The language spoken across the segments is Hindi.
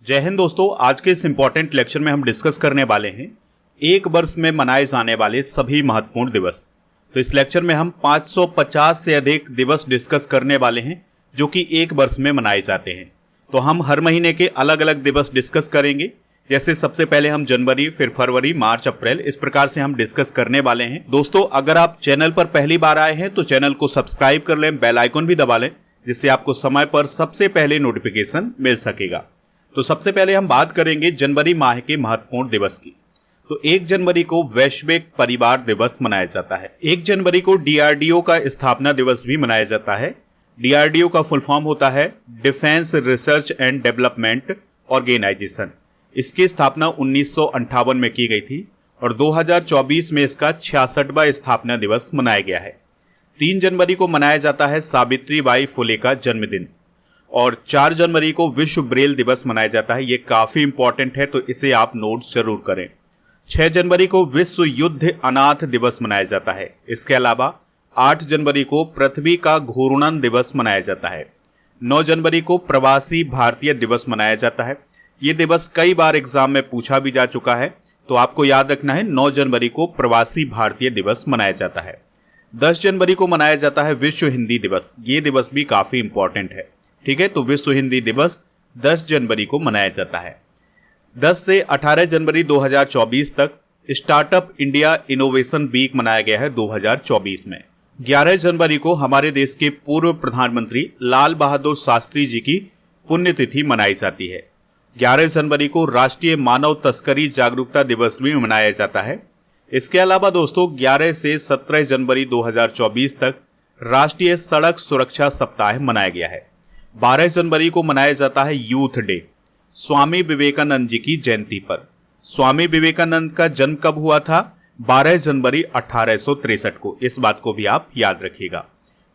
जय हिंद दोस्तों। आज के इस इम्पोर्टेंट लेक्चर में हम डिस्कस करने वाले हैं एक वर्ष में मनाए जाने वाले सभी महत्वपूर्ण दिवस। तो इस लेक्चर में हम 550 से अधिक दिवस डिस्कस करने वाले हैं जो कि एक वर्ष में मनाए जाते हैं। तो हम हर महीने के अलग अलग दिवस डिस्कस करेंगे। जैसे सबसे पहले हम जनवरी, फिर फरवरी, मार्च, अप्रैल, इस प्रकार से हम डिस्कस करने वाले हैं। दोस्तों, अगर आप चैनल पर पहली बार आए हैं तो चैनल को सब्सक्राइब कर लें, बेल आइकन भी दबा लें, जिससे आपको समय पर सबसे पहले नोटिफिकेशन मिल सकेगा। तो सबसे पहले हम बात करेंगे जनवरी माह के महत्वपूर्ण दिवस की। तो 1 जनवरी को वैश्विक परिवार दिवस मनाया जाता है। 1 जनवरी को डीआरडीओ का स्थापना दिवस भी मनाया जाता है। डीआरडीओ का फुल फॉर्म होता है defence research and development organisation. इसकी स्थापना 1958 में की गई थी और 2024 में इसका 66वां स्थापना दिवस मनाया गया है। 3 जनवरी को मनाया जाता है सावित्रीबाई फुले का जन्मदिन और 4 जनवरी को विश्व ब्रेल दिवस मनाया जाता है। ये काफी इंपॉर्टेंट है, तो इसे आप नोट जरूर करें। 6 जनवरी को विश्व युद्ध अनाथ दिवस मनाया जाता है। इसके अलावा 8 जनवरी को पृथ्वी का घूर्णन दिवस मनाया जाता है। 9 जनवरी को प्रवासी भारतीय दिवस मनाया जाता है। ये दिवस कई बार एग्जाम में पूछा भी जा चुका है, तो आपको याद रखना है 9 जनवरी को प्रवासी भारतीय दिवस मनाया जाता है। 10 जनवरी को मनाया जाता है विश्व हिंदी दिवस। ये दिवस भी काफी इंपॉर्टेंट है, ठीक है। तो विश्व हिंदी दिवस 10 जनवरी को मनाया जाता है। 10 से 18 जनवरी 2024 तक स्टार्टअप इंडिया इनोवेशन वीक मनाया गया है 2024 में। 11 जनवरी को हमारे देश के पूर्व प्रधानमंत्री लाल बहादुर शास्त्री जी की पुण्यतिथि मनाई जाती है। 11 जनवरी को राष्ट्रीय मानव तस्करी जागरूकता दिवस भी मनाया जाता है। इसके अलावा दोस्तों 11 से 17 जनवरी 2024 तक राष्ट्रीय सड़क सुरक्षा सप्ताह मनाया गया है। 12 जनवरी को मनाया जाता है यूथ डे, स्वामी विवेकानंद जी की जयंती पर। स्वामी विवेकानंद का जन्म कब हुआ था? 12 जनवरी 1863 को। इस बात को भी आप याद रखिएगा।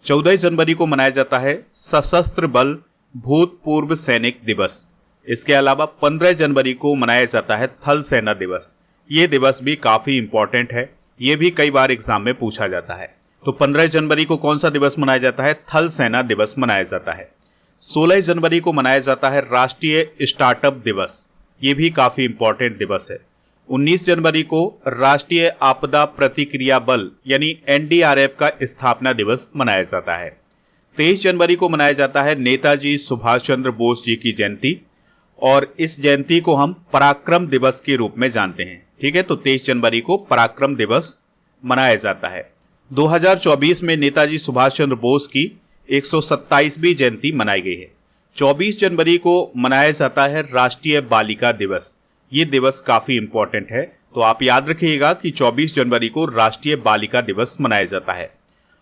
14 जनवरी को मनाया जाता है सशस्त्र बल भूतपूर्व सैनिक दिवस। इसके अलावा 15 जनवरी को मनाया जाता है थल सेना दिवस। ये दिवस भी काफी इंपॉर्टेंट है, ये भी कई बार एग्जाम में पूछा जाता है। तो 15 जनवरी को कौन सा दिवस मनाया जाता है? थल सेना दिवस मनाया जाता है। 16 जनवरी को मनाया जाता है राष्ट्रीय स्टार्टअप दिवस। ये भी काफी इंपॉर्टेंट दिवस है। 19 जनवरी को राष्ट्रीय आपदा प्रतिक्रिया बल यानी एनडीआरएफ का स्थापना दिवस मनाया जाता है। 23 जनवरी को मनाया जाता है नेताजी सुभाष चंद्र बोस जी की जयंती और इस जयंती को हम पराक्रम दिवस के रूप में जानते हैं, ठीक है। तो 23 जनवरी को पराक्रम दिवस मनाया जाता है। 2024 में नेताजी सुभाष चंद्र बोस की 127वीं जयंती मनाई गई है। 24 जनवरी को मनाया जाता है राष्ट्रीय बालिका दिवस। ये दिवस काफी इंपॉर्टेंट है, तो आप याद रखिएगा कि 24 जनवरी को राष्ट्रीय बालिका दिवस मनाया जाता है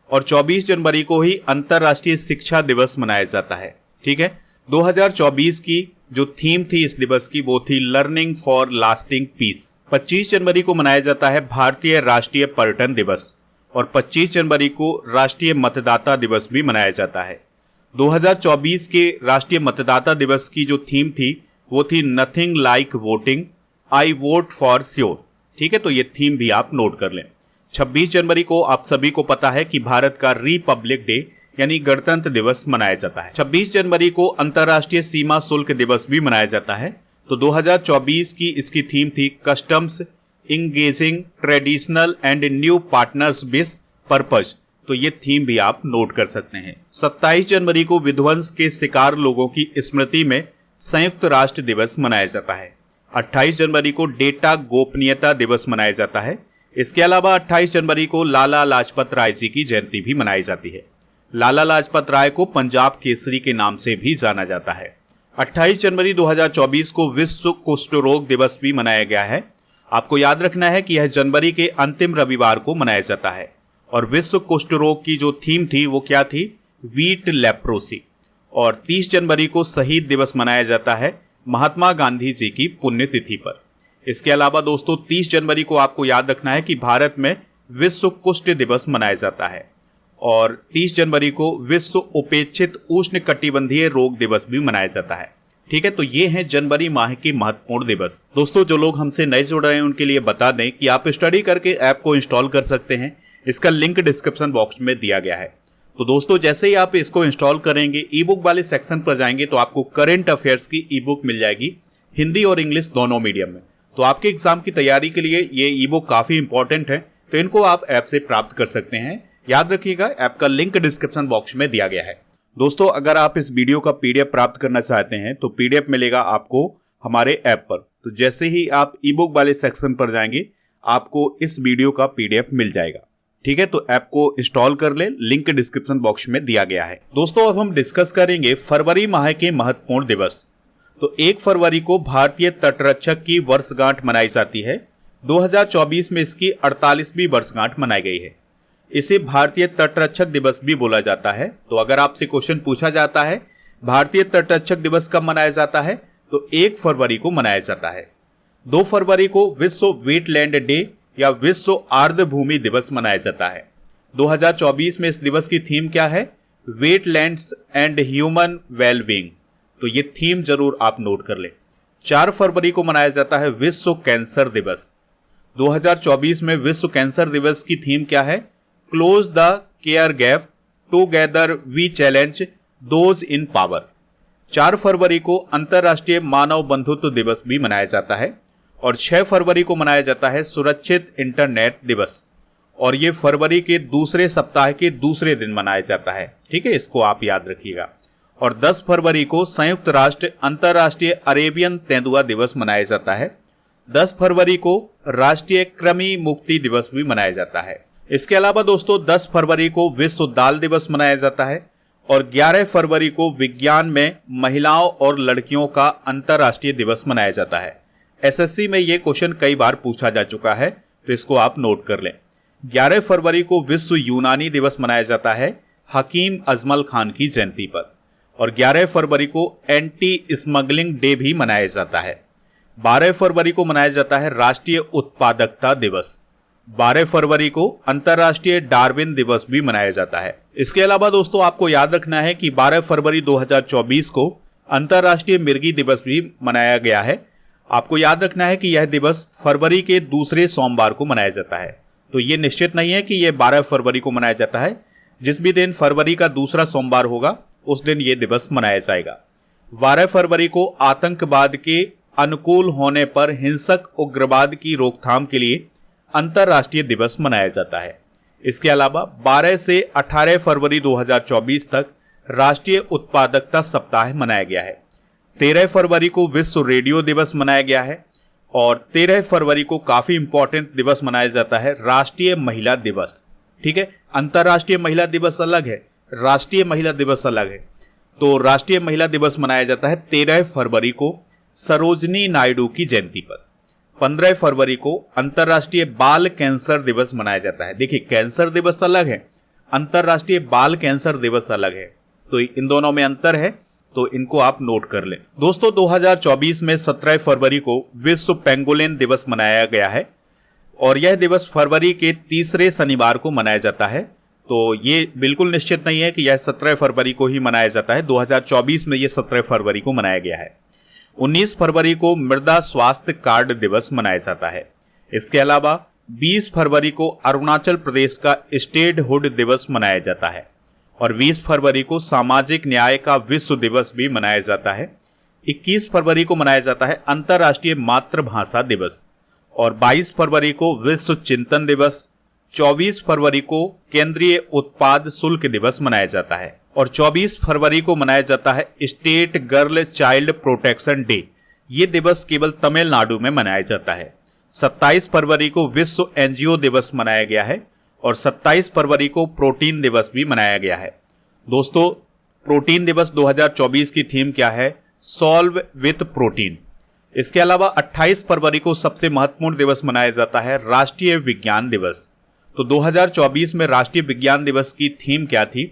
और 24 जनवरी को ही अंतर्राष्ट्रीय शिक्षा दिवस मनाया जाता है, ठीक है। 2024 की जो थीम थी इस दिवस की वो थी लर्निंग फॉर लास्टिंग पीस। 25 जनवरी को मनाया जाता है भारतीय राष्ट्रीय पर्यटन दिवस और 25 जनवरी को राष्ट्रीय मतदाता दिवस भी मनाया जाता है। 2024 के राष्ट्रीय मतदाता दिवस की जो थीम थी वो थी nothing like voting, I vote for sure, ठीक है। तो ये थीम भी आप नोट कर लें। 26 जनवरी को आप सभी को पता है कि भारत का रिपब्लिक डे यानी गणतंत्र दिवस मनाया जाता है। 26 जनवरी को अंतर्राष्ट्रीय सीमा शुल्क दिवस भी मनाया जाता है। तो 2024 की इसकी थीम थी customs engaging traditional and new partners with purpose. तो ये थीम भी आप नोट कर सकते हैं। 27 जनवरी को विध्वंस के शिकार लोगों की स्मृति में संयुक्त राष्ट्र दिवस मनाया जाता है। 28 जनवरी को डेटा गोपनीयता दिवस मनाया जाता है। इसके अलावा 28 जनवरी को लाला लाजपत राय जी की जयंती भी मनाई जाती है। लाला लाजपत राय को पंजाब केसरी के नाम से भी जाना जाता है। 28 जनवरी 2024 को विश्व कुष्ठ रोग दिवस भी मनाया गया है। आपको याद रखना है कि यह जनवरी के अंतिम रविवार को मनाया जाता है और विश्व कुष्ठ रोग की जो थीम थी वो क्या थी? Wheat leprosy. और 30 जनवरी को शहीद दिवस मनाया जाता है महात्मा गांधी जी की पुण्यतिथि पर। इसके अलावा दोस्तों 30 जनवरी को आपको याद रखना है कि भारत में विश्व कुष्ठ दिवस मनाया जाता है और 30 जनवरी को विश्व उपेक्षित उष्ण कटिबंधीय रोग दिवस भी मनाया जाता है, ठीक है। तो ये हैं जनवरी माह के महत्वपूर्ण दिवस। दोस्तों, जो लोग हमसे नए जुड़ रहे हैं उनके लिए बता दें कि आप स्टडी करके ऐप को इंस्टॉल कर सकते हैं। इसका लिंक डिस्क्रिप्शन बॉक्स में दिया गया है। तो दोस्तों, जैसे ही आप इसको इंस्टॉल करेंगे, ई बुक वाले सेक्शन पर जाएंगे तो आपको करंट अफेयर्स की ई बुक मिल जाएगी। हिंदी और इंग्लिश दोनों मीडियम में। तो आपके एग्जाम की तैयारी के लिए ये ई बुक काफ़ी इंपॉर्टेंट है, तो इनको आप ऐप से प्राप्त कर सकते हैं। याद रखिएगा, ऐप का लिंक डिस्क्रिप्शन बॉक्स में दिया गया है। दोस्तों, अगर आप इस वीडियो का PDF प्राप्त करना चाहते हैं तो PDF मिलेगा आपको हमारे ऐप पर। तो जैसे ही आप ई बुक वाले सेक्शन पर जाएंगे, आपको इस वीडियो का PDF मिल जाएगा। ठीक है, तो ऐप को इंस्टॉल कर ले, लिंक डिस्क्रिप्शन बॉक्स में दिया गया है। दोस्तों, अब हम डिस्कस करेंगे फरवरी माह के महत्वपूर्ण दिवस। तो 1 फरवरी को भारतीय तटरक्षक की वर्षगांठ मनाई जाती है। 2024 में इसकी 48वीं वर्षगांठ मनाई गई है। इसे भारतीय तटरक्षक दिवस भी बोला जाता है। तो अगर आपसे क्वेश्चन पूछा जाता है भारतीय तटरक्षक दिवस कब मनाया जाता है, तो 1 फरवरी को मनाया जाता है। 2 फरवरी को विश्व वेटलैंड डे या विश्व आर्द्रभूमि दिवस मनाया जाता है। 2024 में इस दिवस की थीम क्या है? Wetlands and human wellbeing. तो ये थीम जरूर आप नोट कर लें। 4 फरवरी को मनाया जाता है विश्व कैंसर दिवस। 2024 में विश्व कैंसर दिवस की थीम क्या है? Close the care gap, together we challenge those in power. 4 फरवरी को अंतर्राष्ट्रीय मानव बंधुत्व दिवस भी मनाया जाता है और 6 फरवरी को मनाया जाता है सुरक्षित इंटरनेट दिवस, और ये फरवरी के दूसरे सप्ताह के दूसरे दिन मनाया जाता है। ठीक है, इसको आप याद रखिएगा। और 10 फरवरी को संयुक्त राष्ट्र अंतर्राष्ट्रीय अरेबियन तेंदुआ दिवस मनाया जाता है। 10 फरवरी को राष्ट्रीय कृमि मुक्ति दिवस भी मनाया जाता है। इसके अलावा दोस्तों 10 फरवरी को विश्व दाल दिवस मनाया जाता है और 11 फरवरी को विज्ञान में महिलाओं और लड़कियों का अंतर्राष्ट्रीय दिवस मनाया जाता है। SSC में ये क्वेश्चन कई बार पूछा जा चुका है, तो इसको आप नोट कर लें। 11 फरवरी को विश्व यूनानी दिवस मनाया जाता है हकीम अजमल खान की जयंती पर, और 11 फरवरी को एंटी स्मगलिंग डे भी मनाया जाता है। 12 फरवरी को मनाया जाता है राष्ट्रीय उत्पादकता दिवस। 12 फरवरी को अंतर्राष्ट्रीय डार्विन दिवस भी मनाया जाता है। इसके अलावा दोस्तों आपको याद रखना है कि 12 फरवरी 2024 को अंतर्राष्ट्रीय मिर्गी दिवस भी मनाया गया है। आपको याद रखना है कि यह दिवस फरवरी के दूसरे सोमवार को मनाया जाता है। तो ये निश्चित नहीं है कि यह 12 फरवरी को मनाया जाता है। जिस भी दिन फरवरी का दूसरा सोमवार होगा उस दिन ये दिवस मनाया जाएगा। 12 फरवरी को आतंकवाद के अनुकूल होने पर हिंसक उग्रवाद की रोकथाम के लिए अंतर्राष्ट्रीय दिवस मनाया जाता है। इसके अलावा 12 से 18 फरवरी 2024 तक राष्ट्रीय उत्पादकता सप्ताह मनाया गया है। 13 फरवरी को विश्व रेडियो दिवस मनाया गया है और 13 फरवरी को काफी इंपॉर्टेंट दिवस मनाया जाता है राष्ट्रीय महिला दिवस। ठीक है, अंतर्राष्ट्रीय महिला दिवस अलग है, राष्ट्रीय महिला दिवस अलग है। तो राष्ट्रीय महिला दिवस मनाया जाता है 13 फरवरी को सरोजनी नायडू की जयंती पर। 15 फरवरी को अंतर्राष्ट्रीय बाल कैंसर दिवस मनाया जाता है। देखिए, कैंसर दिवस अलग है, अंतर्राष्ट्रीय बाल कैंसर दिवस अलग है, तो इन दोनों में अंतर है, तो इनको आप नोट कर लें। दोस्तों 2024 में 17 फरवरी को विश्व पेंगोलिन दिवस मनाया गया है और यह दिवस फरवरी के तीसरे शनिवार को मनाया जाता है। तो ये बिल्कुल निश्चित नहीं है कि यह 17 फरवरी को ही मनाया जाता है। 2024 में यह 17 फरवरी को मनाया गया है। 19 फरवरी को मृदा स्वास्थ्य कार्ड दिवस मनाया जाता है। इसके अलावा 20 फरवरी को अरुणाचल प्रदेश का स्टेटहुड दिवस मनाया जाता है और 20 फरवरी को सामाजिक न्याय का विश्व दिवस भी मनाया जाता है। 21 फरवरी को मनाया जाता है अंतर्राष्ट्रीय मातृभाषा दिवस और 22 फरवरी को विश्व चिंतन दिवस। 24 फरवरी को केंद्रीय उत्पाद शुल्क दिवस मनाया जाता है और 24 फरवरी को मनाया जाता है state girl child protection day. ये दिवस केवल तमिलनाडु में मनाया जाता है। 27 फरवरी को विश्व एनजीओ दिवस मनाया गया है और 27 फरवरी को प्रोटीन दिवस भी मनाया गया है। दोस्तों, प्रोटीन दिवस 2024 की थीम क्या है? Solve with protein. इसके अलावा 28 फरवरी को सबसे महत्वपूर्ण दिवस मनाया जाता है राष्ट्रीय विज्ञान दिवस। तो 2024 में राष्ट्रीय विज्ञान दिवस की थीम क्या थी?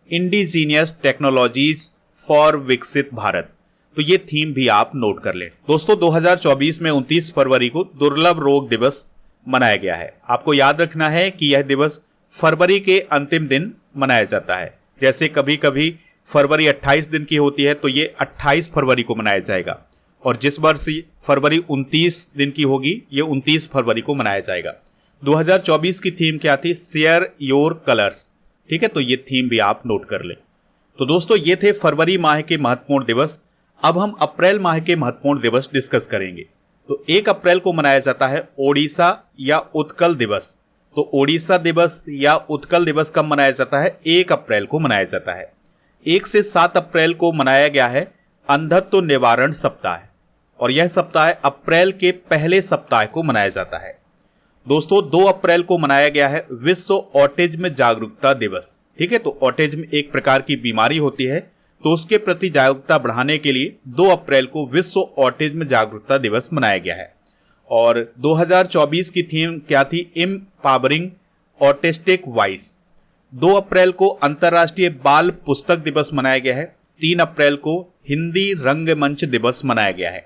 इंडिजीनियस टेक्नोलॉजीज फॉर विकसित भारत। तो ये थीम भी आप नोट कर लें। दोस्तों 2024 में 29 फरवरी को दुर्लभ रोग दिवस मनाया गया है। आपको याद रखना है कि यह दिवस फरवरी के अंतिम दिन मनाया जाता है। जैसे कभी कभी फरवरी 28 दिन की होती है तो ये 28 फरवरी को मनाया जाएगा, और जिस वर्ष फरवरी 29 दिन की होगी ये 29 फरवरी को मनाया जाएगा। 2024 की थीम क्या थी? Share your colours. ठीक है, तो ये थीम भी आप नोट कर लें। तो दोस्तों ये थे फरवरी माह के महत्वपूर्ण दिवस। अब हम अप्रैल माह के महत्वपूर्ण दिवस डिस्कस करेंगे। तो 1 अप्रैल को मनाया जाता है ओडिशा या उत्कल दिवस। तो ओडिशा दिवस या उत्कल दिवस कब मनाया जाता है? 1 अप्रैल को मनाया जाता है। 1 से 7 अप्रैल को मनाया गया है अंधत्व निवारण सप्ताह, और यह सप्ताह अप्रैल के पहले सप्ताह को मनाया जाता है। दोस्तों 2 अप्रैल को मनाया गया है विश्व ऑटिज्म जागरूकता दिवस। ठीक है, तो ऑटिज्म एक प्रकार की बीमारी होती है, तो उसके प्रति जागरूकता बढ़ाने के लिए 2 अप्रैल को विश्व ऑटिज्म जागरूकता दिवस मनाया गया है। और 2024 की थीम क्या थी? Empowering autistic voice. 2 अप्रैल को अंतर्राष्ट्रीय बाल पुस्तक दिवस मनाया गया है। 3 अप्रैल को हिंदी रंगमंच दिवस मनाया गया है।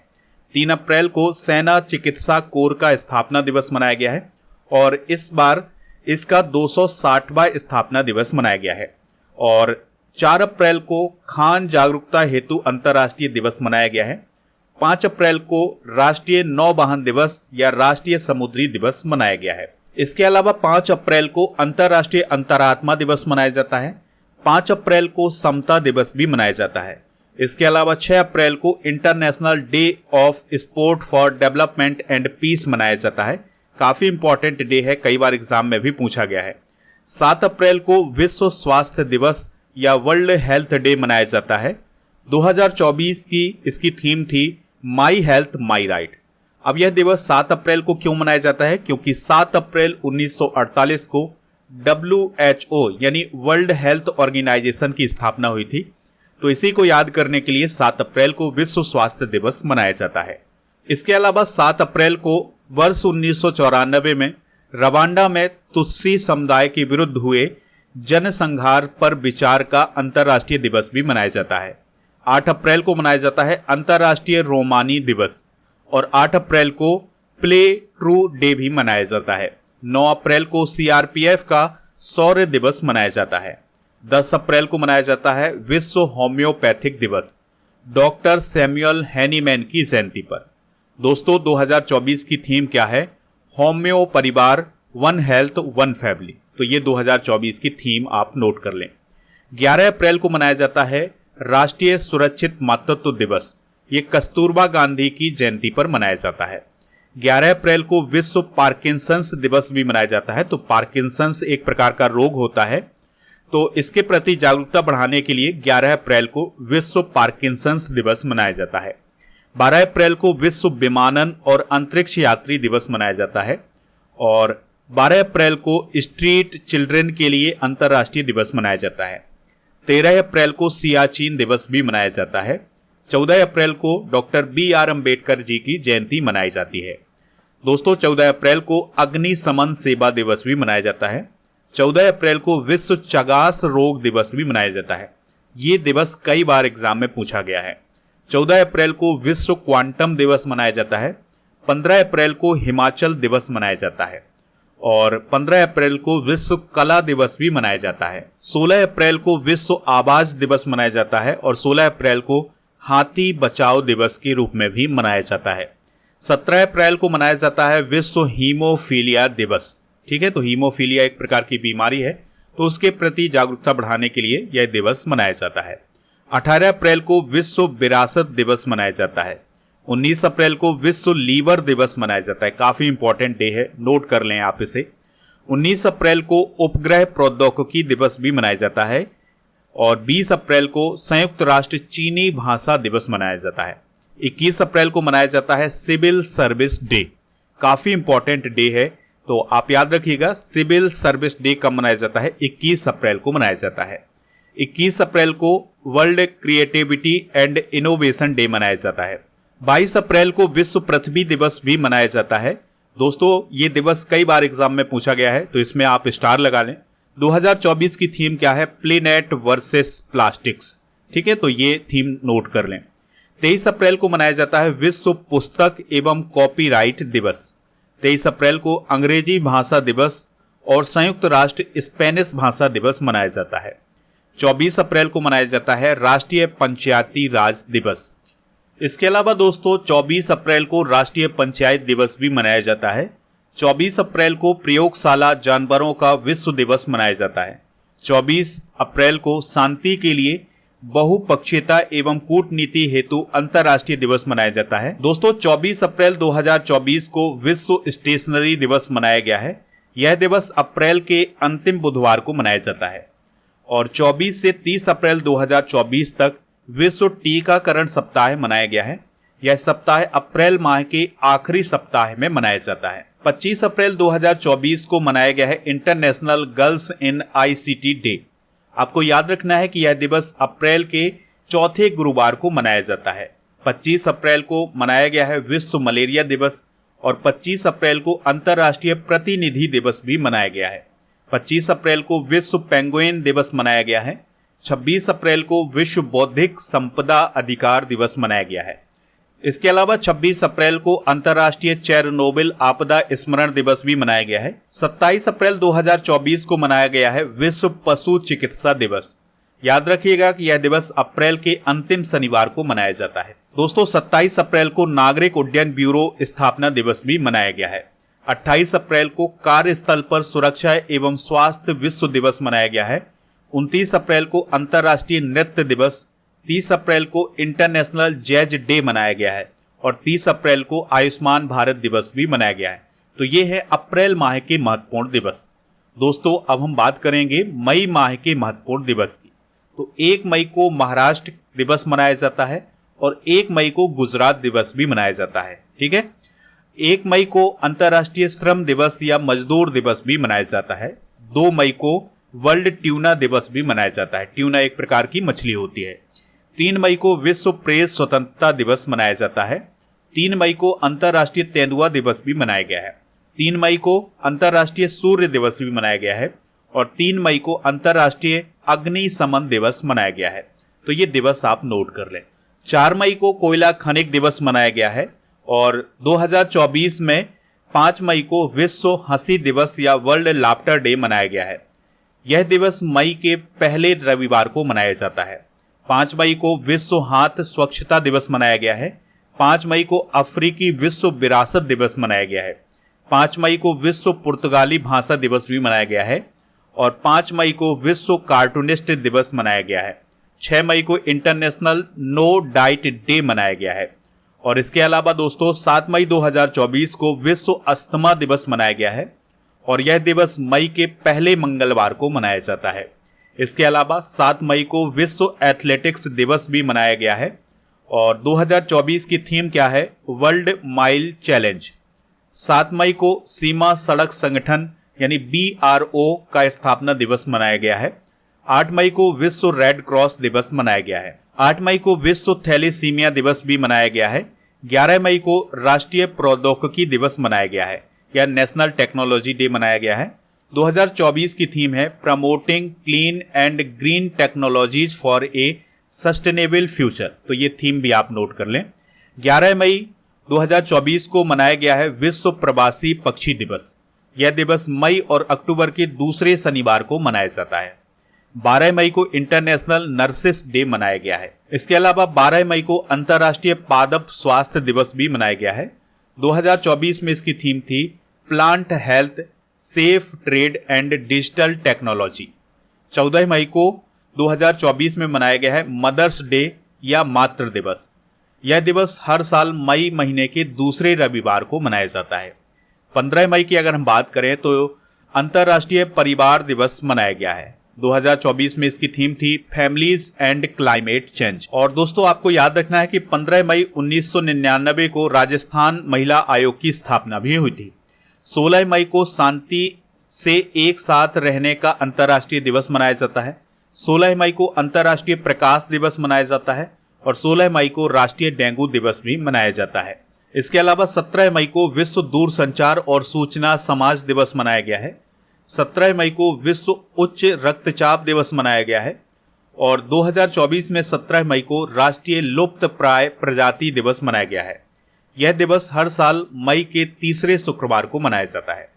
3 अप्रैल को सेना चिकित्सा कोर का स्थापना दिवस मनाया गया है, और इस बार इसका 260वां स्थापना दिवस मनाया गया है। और 4 अप्रैल को खान जागरूकता हेतु अंतर्राष्ट्रीय दिवस मनाया गया है। 5 अप्रैल को राष्ट्रीय नौवहन दिवस या राष्ट्रीय समुद्री दिवस मनाया गया है। इसके अलावा 5 अप्रैल को अंतर्राष्ट्रीय अंतरात्मा दिवस मनाया जाता है। 5 अप्रैल को समता दिवस भी मनाया जाता है। इसके अलावा 6 अप्रैल को international day of sport for development and peace मनाया जाता है। काफी इंपॉर्टेंट डे है, कई बार एग्जाम में भी पूछा गया है। 7 अप्रैल को विश्व स्वास्थ्य दिवस या वर्ल्ड हेल्थ डे मनाया जाता है। 2024 की इसकी थीम थी माई हेल्थ माई राइट। अब यह दिवस 7 अप्रैल को क्यों मनाया जाता है? क्योंकि 7 अप्रैल 1948 को WHO यानी वर्ल्ड हेल्थ ऑर्गेनाइजेशन की स्थापना हुई थी, तो इसी को याद करने के लिए 7 अप्रैल को विश्व स्वास्थ्य दिवस मनाया जाता है। इसके अलावा 7 अप्रैल को वर्ष 1994 में रवांडा में तुत्सी समुदाय के विरुद्ध हुए जनसंहार पर विचार का अंतर्राष्ट्रीय दिवस भी मनाया जाता है। 8 अप्रैल को मनाया जाता है अंतर्राष्ट्रीय रोमानी दिवस, और 8 अप्रैल को प्ले ट्रू डे भी मनाया जाता है। 9 अप्रैल को CRPF का शौर्य दिवस मनाया जाता है। 10 अप्रैल को मनाया जाता है विश्व होम्योपैथिक दिवस, डॉक्टर सैमुअल हैनीमैन की जयंती पर। दोस्तों 2024 की थीम क्या है? होम्यो परिवार, वन हेल्थ वन फैमिली। तो ये 2024 की थीम आप नोट कर लें। 11 अप्रैल को मनाया जाता है राष्ट्रीय सुरक्षित मातृत्व दिवस। ये कस्तूरबा गांधी की जयंती पर मनाया जाता है। 11 अप्रैल को विश्व पार्किंसंस दिवस भी मनाया जाता है। तो पार्किंसंस एक प्रकार का रोग होता है, तो इसके प्रति जागरूकता बढ़ाने के लिए 11 अप्रैल को विश्व पार्किंसंस दिवस मनाया जाता है। 12 अप्रैल को विश्व विमानन और अंतरिक्ष यात्री दिवस मनाया जाता है, और 12 अप्रैल को स्ट्रीट चिल्ड्रन के लिए अंतर्राष्ट्रीय दिवस मनाया जाता है। 13 अप्रैल को सियाचिन दिवस भी मनाया जाता है। 14 अप्रैल को डॉक्टर BR अम्बेडकर जी की जयंती मनाई जाती है। दोस्तों 14 अप्रैल को अग्निशमन सेवा दिवस भी मनाया जाता है। 14 अप्रैल को विश्व चगास रोग दिवस भी मनाया जाता है। ये दिवस कई बार एग्जाम में पूछा गया है। 14 अप्रैल को विश्व क्वांटम दिवस मनाया जाता है। 15 अप्रैल को हिमाचल दिवस मनाया जाता है, और 15 अप्रैल को विश्व कला दिवस भी मनाया जाता है। 16 अप्रैल को विश्व आवाज दिवस मनाया जाता है, और 16 अप्रैल को हाथी बचाओ दिवस के रूप में भी मनाया जाता है। 17 अप्रैल को मनाया जाता है विश्व हीमोफीलिया दिवस। ठीक है, तो हीमोफीलिया एक प्रकार की बीमारी है, तो उसके प्रति जागरूकता बढ़ाने के लिए यह दिवस मनाया जाता है। 18 अप्रैल को विश्व विरासत दिवस मनाया जाता है। 19 अप्रैल को विश्व लीवर दिवस मनाया जाता है। काफी इंपॉर्टेंट डे है, नोट कर लें आप इसे। 19 अप्रैल को उपग्रह प्रौद्योगिकी दिवस भी मनाया जाता है, और 20 अप्रैल को संयुक्त राष्ट्र चीनी भाषा दिवस मनाया जाता है। 21 अप्रैल को मनाया जाता है सिविल सर्विस डे। काफी इंपॉर्टेंट डे है, तो आप याद रखिएगा सिविल सर्विस डे कब मनाया जाता है? 21 अप्रैल को मनाया जाता है। 21 अप्रैल को world creativity and innovation day मनाया जाता है। 22 अप्रैल को विश्व पृथ्वी दिवस भी मनाया जाता है। दोस्तों ये दिवस कई बार एग्जाम में पूछा गया है, तो इसमें आप स्टार लगा लें। 2024 की थीम क्या है? Planet versus plastics. ठीक है, तो ये थीम नोट कर लें। 23 अप्रैल को मनाया जाता है विश्व पुस्तक एवं कॉपीराइट दिवस। 23 अप्रैल को अंग्रेजी भाषा दिवस और संयुक्त राष्ट्र स्पेनिश भाषा दिवस मनाया जाता है। 24 अप्रैल को मनाया जाता है राष्ट्रीय पंचायती राज दिवस। इसके अलावा दोस्तों 24 अप्रैल को राष्ट्रीय पंचायत दिवस भी मनाया जाता है। 24 अप्रैल को प्रयोगशाला जानवरों का विश्व दिवस मनाया जाता है। 24 अप्रैल को शांति के लिए बहुपक्षीयता एवं कूटनीति हेतु अंतर्राष्ट्रीय दिवस मनाया जाता है। दोस्तों 24 अप्रैल 2024 को विश्व स्टेशनरी दिवस मनाया गया है। यह दिवस अप्रैल के अंतिम बुधवार को मनाया जाता है और 24 से 30 अप्रैल 2024 तक विश्व टीकाकरण सप्ताह मनाया गया है। यह सप्ताह अप्रैल माह के आखिरी सप्ताह में मनाया जाता है। 25 अप्रैल 2024 को मनाया गया है international girls in ICT day. आपको याद रखना है कि यह दिवस अप्रैल के चौथे गुरुवार को मनाया जाता है। 25 अप्रैल को मनाया गया है विश्व मलेरिया दिवस और 25 अप्रैल को अंतर्राष्ट्रीय प्रतिनिधि दिवस भी मनाया गया है। 25 अप्रैल को विश्व पेंगुइन दिवस मनाया गया है। 26 अप्रैल को विश्व बौद्धिक संपदा अधिकार दिवस मनाया गया है। इसके अलावा 26 अप्रैल को अंतर्राष्ट्रीय चेरनोबिल आपदा स्मरण दिवस भी मनाया गया है। 27 अप्रैल 2024 को मनाया गया है विश्व पशु चिकित्सा दिवस। याद रखिएगा कि यह दिवस अप्रैल के अंतिम शनिवार को मनाया जाता है। दोस्तों 27 अप्रैल को नागरिक उड्डयन ब्यूरो स्थापना दिवस भी मनाया गया है। 28 अप्रैल को कार्यस्थल पर सुरक्षा एवं स्वास्थ्य विश्व दिवस मनाया गया है। 29 अप्रैल को अंतर्राष्ट्रीय नृत्य दिवस, 30 अप्रैल को इंटरनेशनल जैज डे मनाया गया है और 30 अप्रैल को आयुष्मान भारत दिवस भी मनाया गया है। तो ये है अप्रैल माह के महत्वपूर्ण दिवस। दोस्तों अब हम बात करेंगे मई माह के महत्वपूर्ण दिवस की। तो 1 मई को महाराष्ट्र दिवस मनाया जाता है और 1 मई को गुजरात दिवस भी मनाया जाता है। ठीक है। 1 मई को अंतर्राष्ट्रीय श्रम दिवस या मजदूर दिवस भी मनाया जाता है। 2 मई को वर्ल्ड ट्यूना दिवस भी मनाया जाता है। ट्यूना एक प्रकार की मछली होती है। 3 मई को विश्व प्रेस स्वतंत्रता दिवस मनाया जाता है। 3 मई को अंतर्राष्ट्रीय तेंदुआ दिवस भी मनाया गया है। 3 मई को अंतर्राष्ट्रीय सूर्य दिवस भी मनाया गया है और 3 मई को अंतर्राष्ट्रीय अग्निशमन दिवस मनाया गया है। तो ये दिवस आप नोट कर लें। 4 मई को कोयला खनिक दिवस मनाया गया है और 2024 में 5 मई को विश्व हंसी दिवस या वर्ल्ड लाफ्टर डे मनाया गया है। यह दिवस मई के पहले रविवार को मनाया जाता है। 5 मई को विश्व हाथ स्वच्छता दिवस मनाया गया है। 5 मई को अफ्रीकी विश्व विरासत दिवस मनाया गया है। 5 मई को विश्व पुर्तगाली भाषा दिवस भी मनाया गया है और 5 मई को विश्व कार्टूनिस्ट दिवस मनाया गया है। 6 मई को इंटरनेशनल नो डाइट डे मनाया गया है और इसके अलावा दोस्तों 7 मई 2024 को विश्व अस्थमा दिवस मनाया गया है और यह दिवस मई के पहले मंगलवार को मनाया जाता है। इसके अलावा 7 मई को विश्व एथलेटिक्स दिवस भी मनाया गया है और 2024 की थीम क्या है? World mile challenge. 7 मई को सीमा सड़क संगठन यानी BRO का स्थापना दिवस मनाया गया है। 8 मई को विश्व रेड क्रॉस दिवस मनाया गया है। 8 मई को विश्व थैलेसीमिया दिवस भी मनाया गया है। 11 मई को राष्ट्रीय प्रौद्योगिकी दिवस मनाया गया है या नेशनल टेक्नोलॉजी डे मनाया गया है। 2024 की थीम है promoting clean and green technologies for a sustainable future. तो ये थीम भी आप नोट कर लें। 11 मई 2024 को मनाया गया है विश्व प्रवासी पक्षी दिवस। यह दिवस मई और अक्टूबर के दूसरे शनिवार को मनाया जाता है। 12 मई को इंटरनेशनल नर्सेस डे मनाया गया है। इसके अलावा 12 मई को अंतर्राष्ट्रीय पादप स्वास्थ्य दिवस भी मनाया गया है। 2024 में इसकी थीम थी plant health, safe trade and digital technology. 14 मई को 2024 में मनाया गया है मदर्स डे या मातृ दिवस। यह दिवस हर साल मई महीने के दूसरे रविवार को मनाया जाता है। 15 मई की अगर हम बात करें तो अंतर्राष्ट्रीय परिवार दिवस मनाया गया है। 2024 में इसकी थीम थी फैमिलीज एंड क्लाइमेट चेंज। और दोस्तों आपको याद रखना है कि 15 मई 1999 को राजस्थान महिला आयोग की स्थापना भी हुई थी। 16 मई को शांति से एक साथ रहने का अंतर्राष्ट्रीय दिवस मनाया जाता है। 16 मई को अंतर्राष्ट्रीय प्रकाश दिवस मनाया जाता है और 16 मई को राष्ट्रीय डेंगू दिवस भी मनाया जाता है। इसके अलावा 17 मई को विश्व दूरसंचार और सूचना समाज दिवस मनाया गया है। 17 मई को विश्व उच्च रक्तचाप दिवस मनाया गया है और 2024 में 17 मई को राष्ट्रीय लुप्त प्राय प्रजाति दिवस मनाया गया है। यह दिवस हर साल मई के तीसरे शुक्रवार को मनाया जाता है।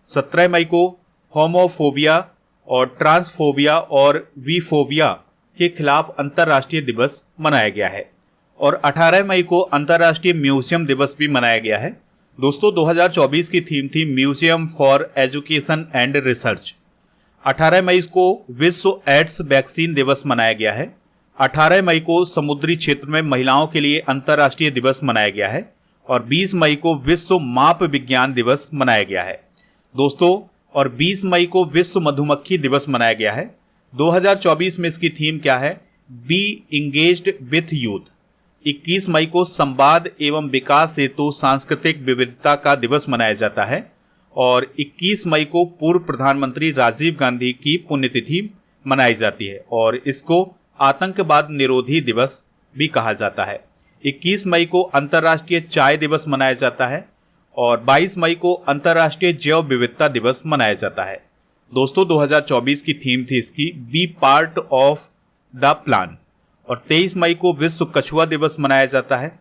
17 मई को होमोफोबिया और ट्रांसफोबिया और वीफोबिया के खिलाफ अंतर्राष्ट्रीय दिवस मनाया गया है और 18 मई को अंतर्राष्ट्रीय म्यूजियम दिवस भी मनाया गया है। दोस्तों 2024 की थीम थी museum for education and research. 18 मई को विश्व एड्स वैक्सीन दिवस मनाया गया है। 18 मई को समुद्री क्षेत्र में महिलाओं के लिए अंतर्राष्ट्रीय दिवस मनाया गया है और 20 मई को विश्व माप विज्ञान दिवस मनाया गया है दोस्तों। और 20 मई को विश्व मधुमक्खी दिवस मनाया गया है। 2024 में इसकी थीम क्या है? Be engaged with youth. 21 मई को संवाद एवं विकास हेतु सांस्कृतिक विविधता का दिवस मनाया जाता है और 21 मई को पूर्व प्रधानमंत्री राजीव गांधी की पुण्यतिथि मनाई जाती है और इसको आतंकवाद निरोधी दिवस भी कहा जाता है। 21 मई को अंतर्राष्ट्रीय चाय दिवस मनाया जाता है और 22 मई को अंतर्राष्ट्रीय जैव विविधता दिवस मनाया जाता है दोस्तों। 2024 की थीम थी इसकी be part of the plan. और 23 मई को विश्व कछुआ दिवस मनाया जाता है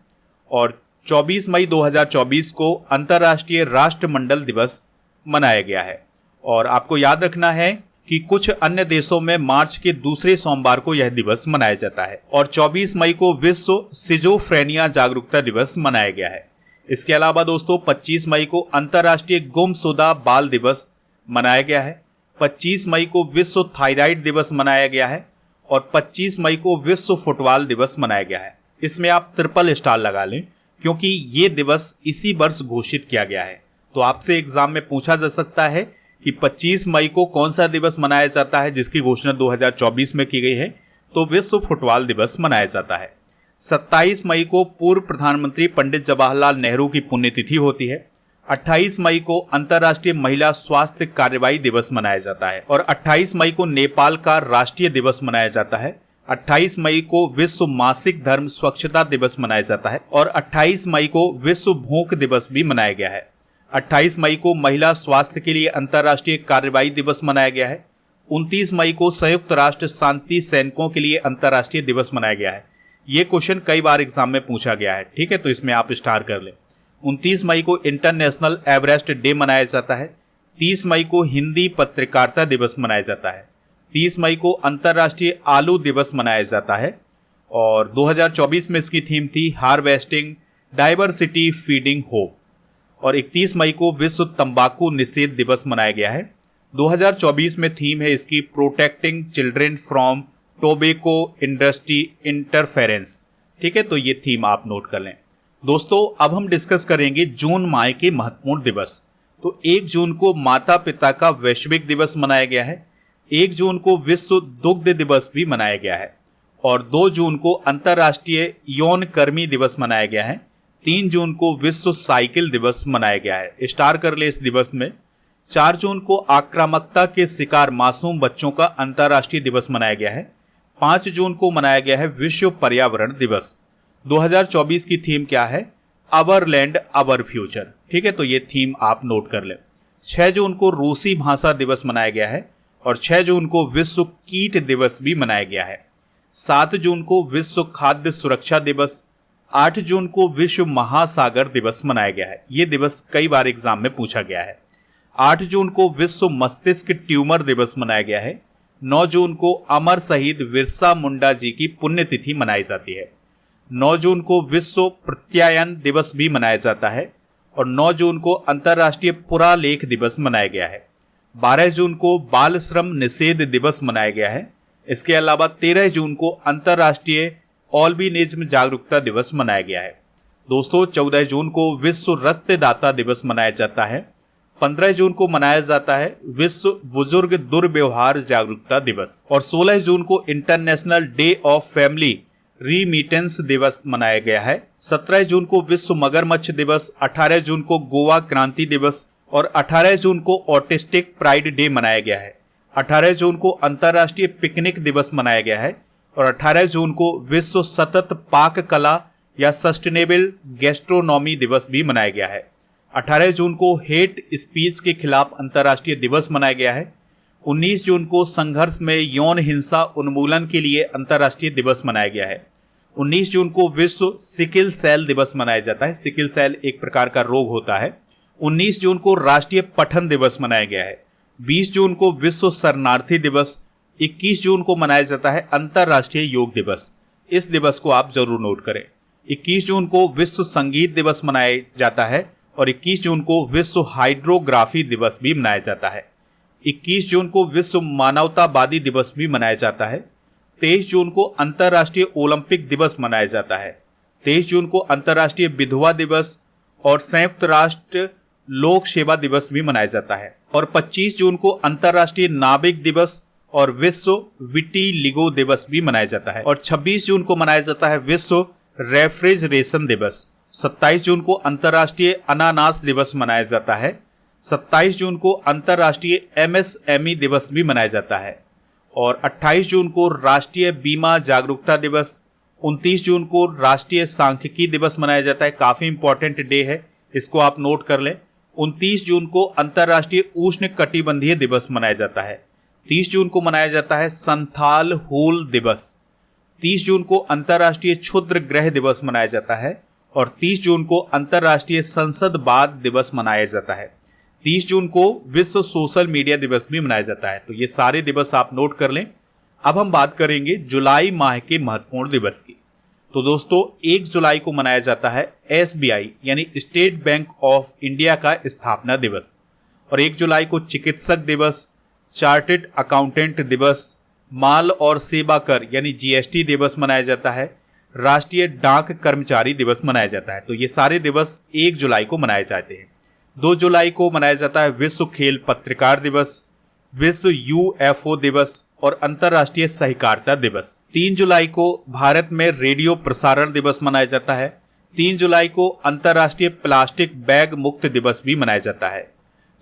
और 24 मई 2024 को अंतर्राष्ट्रीय राष्ट्रमंडल दिवस मनाया गया है। और आपको याद रखना है कि कुछ अन्य देशों में मार्च के दूसरे सोमवार को यह दिवस मनाया जाता है। और 24 मई को विश्व सिजोफ्रेनिया जागरूकता दिवस मनाया गया है। इसके अलावा दोस्तों 25 मई को अंतर्राष्ट्रीय गुमशुदा बाल दिवस मनाया गया है। 25 मई को विश्व थायराइड दिवस मनाया गया है और 25 मई को विश्व फुटबॉल दिवस मनाया गया है। इसमें आप ट्रिपल स्टार लगा लें क्योंकि ये दिवस इसी वर्ष घोषित किया गया है। तो आपसे एग्जाम में पूछा जा सकता है कि 25 मई को कौन सा दिवस मनाया जाता है जिसकी घोषणा 2024 में की गई है, तो विश्व फुटबॉल दिवस मनाया जाता है। 27 मई को पूर्व प्रधानमंत्री पंडित जवाहरलाल नेहरू की पुण्यतिथि होती है। 28 मई को अंतर्राष्ट्रीय महिला स्वास्थ्य कार्रवाई दिवस मनाया जाता है और 28 मई को नेपाल का राष्ट्रीय दिवस मनाया जाता है। 28 मई को विश्व मासिक धर्म स्वच्छता दिवस मनाया जाता है और 28 मई को विश्व भूख दिवस भी मनाया गया है। 28 मई को महिला स्वास्थ्य के लिए अंतर्राष्ट्रीय कार्रवाई दिवस मनाया गया है। 29 मई को संयुक्त राष्ट्र शांति सैनिकों के लिए अंतर्राष्ट्रीय दिवस मनाया गया है। ये क्वेश्चन कई बार एग्जाम में पूछा गया है, ठीक है, तो इसमें आप स्टार कर लें। 29 मई को इंटरनेशनल एवरेस्ट डे मनाया जाता है। 30 मई को हिंदी पत्रकारिता दिवस मनाया जाता है। 30 मई को अंतर्राष्ट्रीय आलू दिवस मनाया जाता है और 2024 में इसकी थीम थी हार्वेस्टिंग डाइवर्सिटी फीडिंग होप। और 31 मई को विश्व तंबाकू निषेध दिवस मनाया गया है। 2024 में थीम है इसकी protecting children from tobacco industry interference, ठीक है, तो ये थीम आप नोट कर लें। दोस्तों अब हम डिस्कस करेंगे जून माह के महत्वपूर्ण दिवस। तो 1 जून को माता पिता का वैश्विक दिवस मनाया गया है। 1 जून को विश्व दुग्ध दिवस भी मनाया गया है और 2 जून को अंतर्राष्ट्रीय यौन कर्मी दिवस मनाया गया है। 3 जून को विश्व साइकिल दिवस मनाया गया है, स्टार कर ले इस दिवस में। 4 जून को आक्रामकता के शिकार मासूम बच्चों का अंतर्राष्ट्रीय दिवस मनाया गया है। 5 जून को मनाया गया है विश्व पर्यावरण दिवस। 2024 की थीम क्या है? अवर लैंड अवर फ्यूचर, ठीक है, तो ये थीम आप नोट कर लें। 6 जून को रूसी भाषा दिवस मनाया गया है और 6 जून को विश्व कीट दिवस भी मनाया गया है। 7 जून को विश्व खाद्य सुरक्षा दिवस। 8 जून को विश्व महासागर दिवस मनाया गया है। ये दिवस कई बार एग्जाम में पूछा गया है। 8 जून को विश्व मस्तिष्क ट्यूमर दिवस मनाया गया है। 9 जून को अमर शहीद बिरसा मुंडा जी की पुण्यतिथि मनाई जाती है। 9 जून को विश्व प्रत्यायन दिवस भी मनाया जाता है और 9 जून को अंतर्राष्ट्रीय पुरालेख दिवस मनाया गया है। 12 जून को बाल श्रम निषेध दिवस मनाया गया है। इसके अलावा 13 जून को अंतर्राष्ट्रीय ऑल्बिनिज्म जागरूकता दिवस मनाया गया है। दोस्तों 14 जून को विश्व रक्तदाता दिवस मनाया जाता है। 15 जून को मनाया जाता है विश्व बुजुर्ग दुर्व्यवहार जागरूकता दिवस और 16 जून को इंटरनेशनल डे ऑफ फैमिली रीमिटेंस दिवस मनाया गया है। 17 जून को विश्व मगरमच्छ दिवस, 18 जून को गोवा क्रांति दिवस और 18 जून को ऑटिस्टिक प्राइड डे मनाया गया है। 18 जून को अंतर्राष्ट्रीय पिकनिक दिवस मनाया गया है और 18 जून को विश्व सतत पाक कला या सस्टेनेबल गैस्ट्रोनॉमी दिवस भी मनाया गया है। 18 जून को हेट स्पीच के खिलाफ अंतर्राष्ट्रीय दिवस मनाया गया है। 19 जून को संघर्ष में यौन हिंसा उन्मूलन के लिए अंतर्राष्ट्रीय दिवस मनाया गया है। 19 जून को विश्व सिकिल सेल दिवस मनाया जाता है। सिकिल सेल एक प्रकार का रोग होता है। 19 जून को राष्ट्रीय पठन दिवस मनाया गया है। 20 जून को विश्व शरणार्थी दिवस। 21 जून को मनाया जाता है अंतर्राष्ट्रीय योग दिवस। इस दिवस को आप जरूर नोट करें। 21 जून को विश्व संगीत दिवस मनाया जाता है और 21 जून को विश्व हाइड्रोग्राफी दिवस भी मनाया जाता है। 21 जून को विश्व मानवतावादी दिवस भी मनाया जाता है 23 जून को अंतर्राष्ट्रीय ओलंपिक दिवस मनाया जाता है। 23 जून को अंतर्राष्ट्रीय विधवा दिवस और संयुक्त राष्ट्र लोक सेवा दिवस भी मनाया जाता है। और 25 जून को अंतर्राष्ट्रीय नाविक दिवस और विश्व विटिलिगो दिवस भी मनाया जाता है। और 26 जून को मनाया जाता है विश्व रेफ्रिजरेशन दिवस। 27 जून को अंतर्राष्ट्रीय अनानास दिवस मनाया जाता है। 27 जून को अंतर्राष्ट्रीय MSME दिवस भी मनाया जाता है। और 28 जून को राष्ट्रीय बीमा जागरूकता दिवस। 29 जून को राष्ट्रीय सांख्यिकी दिवस मनाया जाता है। काफी इंपॉर्टेंट डे है, इसको आप नोट कर लें। 29 जून को अंतर्राष्ट्रीय उष्ण कटिबंधीय दिवस मनाया जाता है। 30 जून को मनाया जाता है संथाल हूल दिवस। 30 जून को अंतर्राष्ट्रीय क्षुद्र ग्रह दिवस मनाया जाता है। और 30 जून को अंतर्राष्ट्रीय संसदवाद दिवस मनाया जाता है। 30 जून को विश्व सोशल मीडिया दिवस भी मनाया जाता है। तो ये सारे दिवस आप नोट कर लें। अब हम बात करेंगे जुलाई माह के महत्वपूर्ण दिवस की। तो दोस्तों 1 जुलाई को मनाया जाता है SBI यानी स्टेट बैंक ऑफ इंडिया का स्थापना दिवस। और 1 जुलाई को चिकित्सक दिवस, चार्टर्ड अकाउंटेंट दिवस, माल और सेवा कर यानी GST दिवस मनाया जाता है। राष्ट्रीय डाक कर्मचारी दिवस मनाया जाता है। तो ये सारे दिवस 1 जुलाई को मनाए जाते हैं। 2 जुलाई को मनाया जाता है विश्व खेल पत्रकार दिवस, विश्व UFO दिवस और अंतर्राष्ट्रीय सहकारिता दिवस। 3 जुलाई को भारत में रेडियो प्रसारण दिवस मनाया जाता है। 3 जुलाई को अंतर्राष्ट्रीय प्लास्टिक बैग मुक्त दिवस भी मनाया जाता है।